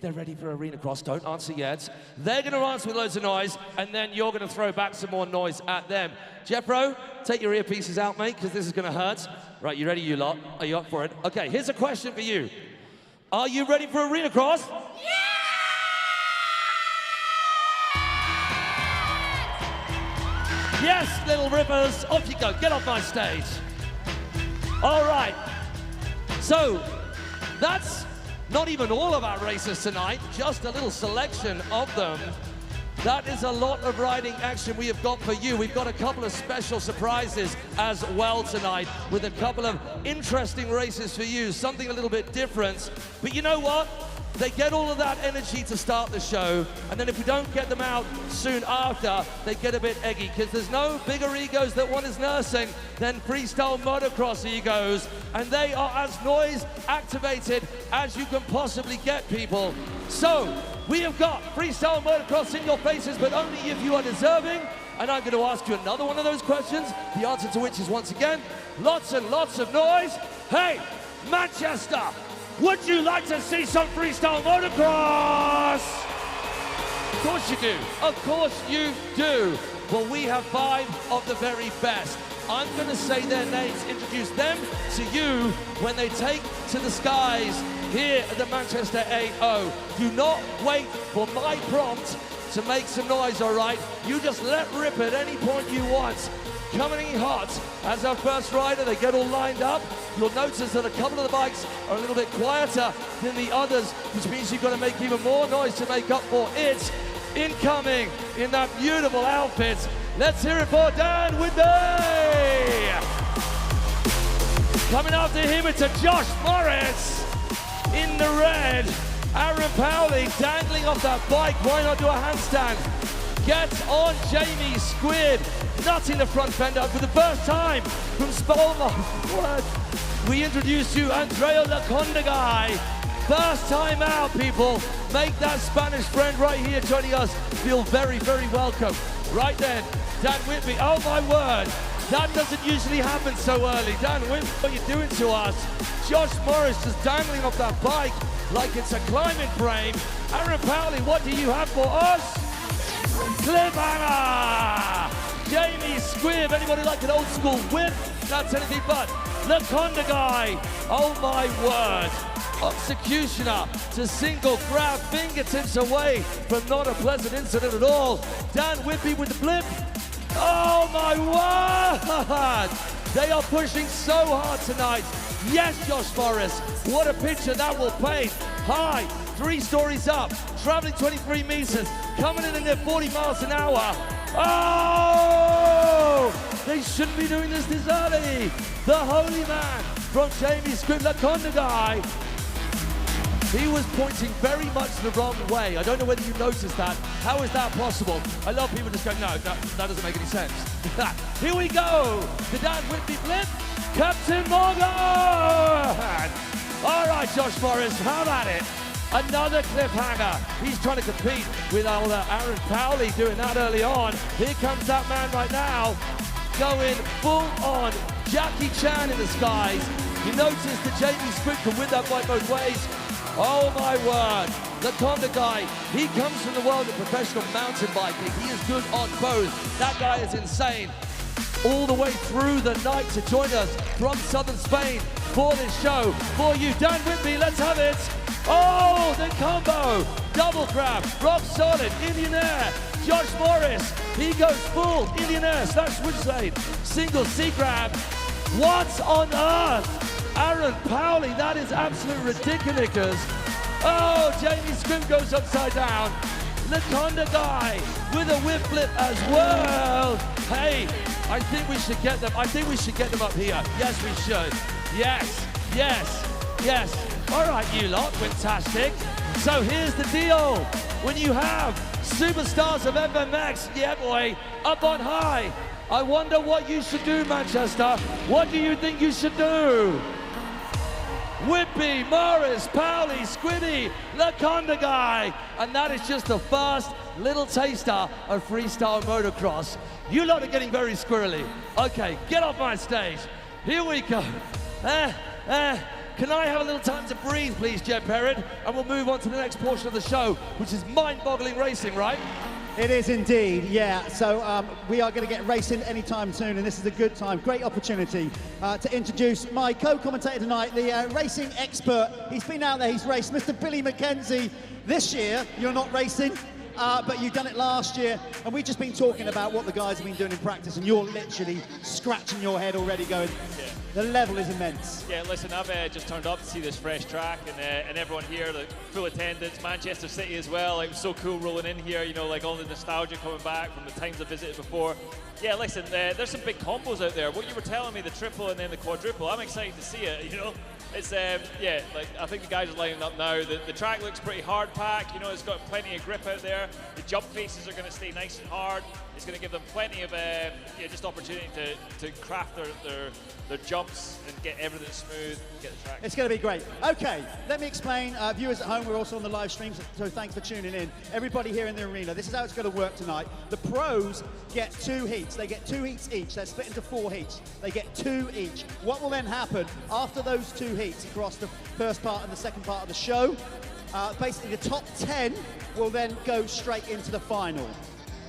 N: they're ready for Arenacross. Don't answer yet. They're going to answer with loads of noise, and then you're going to throw back some more noise at them. Jeffro, take your earpieces out, mate, because this is going to hurt. Right, you ready, you lot? Are you up for it? Okay, here's a question for you. Are you ready for Arenacross? Yeah! Yes, little rippers, off you go. Get off my stage. All right. So, that's not even all of our races tonight, just a little selection of them. That is a lot of riding action we have got for you. We've got a couple of special surprises as well tonight with a couple of interesting races for you, something a little bit different. But you know what? They get all of that energy to start the show, and then if we don't get them out soon after, they get a bit eggy, because there's no bigger egos that one is nursing than freestyle motocross egos, and they are as noise activated as you can possibly get, people. So, we have got freestyle motocross in your faces, but only if you are deserving, and I'm going to ask you another one of those questions, the answer to which is, once again, lots and lots of noise. Hey, Manchester! Would you like to see some freestyle motocross? Of course you do. Of course you do. Well, we have 5 of the very best. I'm going to say their names, introduce them to you when they take to the skies here at the Manchester 8-0. Do not wait for my prompt. to make some noise, all right? You just let rip at any point you want. Coming in hot as our first rider, they get all lined up. You'll notice that a couple of the bikes are a little bit quieter than the others, which means you've got to make even more noise to make up for it. Incoming in that beautiful outfit, let's hear it for Dan Whitby! Coming after him, it's a Josh Morris in the red. Aaron Powley dangling off that bike. Why not do a handstand? Gets on Jamie Squid, nutting the front fender for the first time from Spolma. We introduce you Andrea Lacondeguy. First time out, people. Make that Spanish friend right here joining us feel very, very welcome. Right then, Dan Whitby. Oh my word, that doesn't usually happen so early. Dan Whitby, what are you doing to us? Josh Morris just dangling off that bike like it's a climbing frame. Aaron Powley, what do you have for us? Cliffhanger! Jamie Squibb, anybody like an old school whip? That's anything but. Lacondeguy, oh my word. Executioner to single grab, fingertips away from not a pleasant incident at all. Dan Whitby with the blip. Oh my word! They are pushing so hard tonight. Yes, Josh Morris, what a picture that will paint. High, 3 stories up, traveling 23 meters, coming in near 40 miles an hour. Oh! They shouldn't be doing this early. The holy man from Jamie Squibb, Lacondeguy. He was pointing very much the wrong way. I don't know whether you noticed that. How is that possible? I love people just going, no, that doesn't make any sense. Here we go. The Dan Whitby blip. Captain Morgan. All right, Josh Morris, how about it? Another cliffhanger. He's trying to compete with old Aaron Powley doing that early on. Here comes that man right now, going full on Jackie Chan in the skies. You notice that Jamie Squibb can win that bike both ways. Oh my word, Lacondeguy, he comes from the world of professional mountain biking. He is good on both. That guy is insane. All the way through the night to join us from southern Spain for this show. For you, Dan Whitby, let's have it. Oh, the combo, double grab, rock solid, Indian air. Josh Morris, he goes full Indian air / switch blade, single C grab. What on earth? Aaron Powley, that is absolute ridiculous. Oh, Jamie Squibb goes upside down. Lacondeguy with a whip flip as well. Hey, I think we should get them. I think we should get them up here. Yes, we should. Yes, yes, yes. All right, you lot, fantastic. So here's the deal. When you have superstars of FMX, yeah boy, up on high, I wonder what you should do, Manchester. What do you think you should do? Whitby, Morris, Powley, Squiddy, Lacondeguy, and that is just the first little taster of freestyle motocross. You lot are getting very squirrely. Okay, get off my stage. Here we go. Can I have a little time to breathe, please, Jed Perrin? And we'll move on to the next portion of the show, which is mind-boggling racing, right?
A: It is indeed, yeah. So we are going to get racing anytime soon, and this is a good time, great opportunity to introduce my co-commentator tonight, the racing expert. He's been out there, he's raced, Mr. Billy McKenzie. This year, you're not racing, but you've done it last year, and we've just been talking about what the guys have been doing in practice, and you're literally scratching your head already going, the level is immense.
E: Yeah, listen, I've just turned up to see this fresh track, and everyone here, like, full attendance, Manchester City as well. It was so cool rolling in here, you know, like all the nostalgia coming back from the times I visited before. Yeah, listen, there's some big combos out there. What you were telling me, the triple and then the quadruple, I'm excited to see it, you know. It's, yeah, like, I think the guys are lining up now. The track looks pretty hard packed, you know, it's got plenty of grip out there. The jump faces are going to stay nice and hard. It's going to give them plenty of just opportunity to craft their jumps and get everything smooth, get the track.
A: It's going to be great. Okay, let me explain. Viewers at home, we're also on the live stream, so thanks for tuning in. Everybody here in the arena, this is how it's going to work tonight. The pros get 2 heats. They get 2 heats each. They're split into 4 heats. They get 2 each. What will then happen after those 2 heats across the first part and the second part of the show? Basically, the top 10 will then go straight into the final.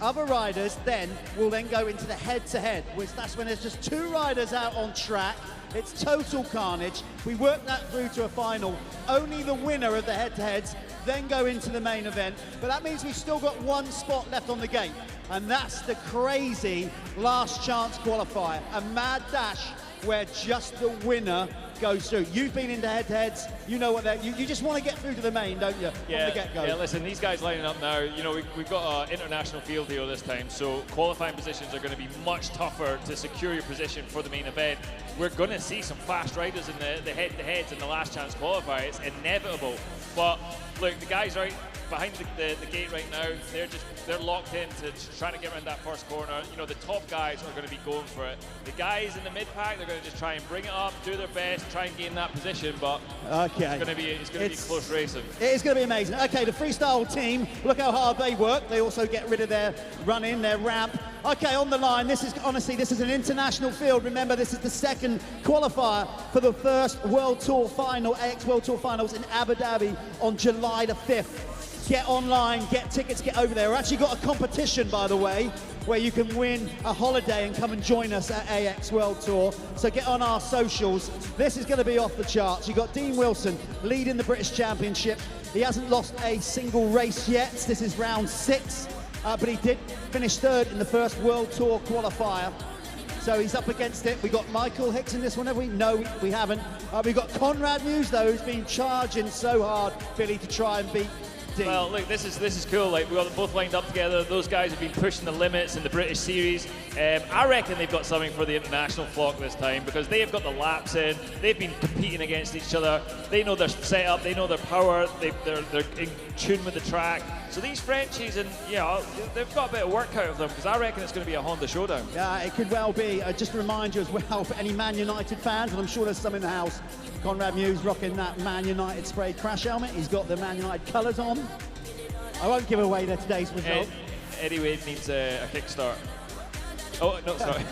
A: Other riders then will then go into the head-to-head, which that's when there's just 2 riders out on track. It's total carnage. We work that through to a final. Only the winner of the head-to-heads then go into the main event. But that means we've still got one spot left on the gate, and that's the crazy last chance qualifier, a mad dash where just the winner goes through. You've been into head-to-heads, you know what that, you just want to get through to the main, don't you, from the get-go?
E: Yeah, listen, these guys lining up now, you know, we've got an international field here this time, so qualifying positions are going to be much tougher to secure your position for the main event. We're going to see some fast riders in the head-to-heads in the last chance qualifier. It's inevitable. But look, the guys right behind the gate right now, they're locked in to trying to get around that first corner. You know, the top guys are going to be going for it. The guys in the mid-pack, they're going to just try and bring it up, do their best, try and gain that position, but it's going to be close racing.
A: It is going to be amazing. Okay, the freestyle team, look how hard they work. They also get rid of their run-in, their ramp. Okay, on the line, this is an international field. Remember, this is the second qualifier for the first World Tour final, AX World Tour Finals in Abu Dhabi on July the 5th. Get online, get tickets, get over there. We've actually got a competition, by the way, where you can win a holiday and come and join us at AX World Tour. So get on our socials. This is going to be off the charts. You've got Dean Wilson leading the British Championship. He hasn't lost a single race yet. This is round 6, but he did finish 3rd in the first World Tour qualifier. So he's up against it. We got Michael Hicks in this one, have we? No, we haven't. We've got Conrad Muse, though, who's been charging so hard, Billy, to try and beat Dean.
E: Well, look, this is cool. Like, we got them both lined up together. Those guys have been pushing the limits in the British Series. I reckon they've got something for the international flock this time because they have got the laps in. They've been competing against each other. They know their setup. They know their power. They're in tune with the track. So these Frenchies, and they've got a bit of work out of them because I reckon it's going to be a Honda showdown.
A: Yeah, it could well be. Just to remind you as well, for any Man United fans, and I'm sure there's some in the house, Conrad Muse rocking that Man United spray crash helmet. He's got the Man United colours on. I won't give away today's result.
E: Eddie Wade needs a kickstart. Oh, no, sorry.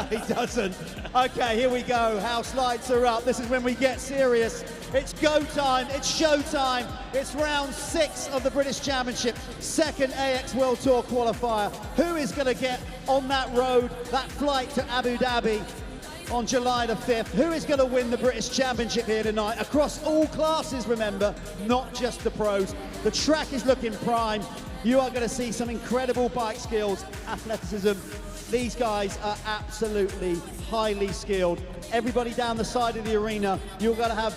A: He doesn't. Okay, here we go. House lights are up. This is when we get serious. It's go time. It's show time. It's round 6 of the British Championship, second AX World Tour qualifier. Who is going to get on that road, that flight to Abu Dhabi on July the 5th? Who is going to win the British Championship here tonight? Across all classes, remember, not just the pros. The track is looking prime. You are going to see some incredible bike skills, athleticism. These guys are absolutely highly skilled. Everybody down the side of the arena, you're going to have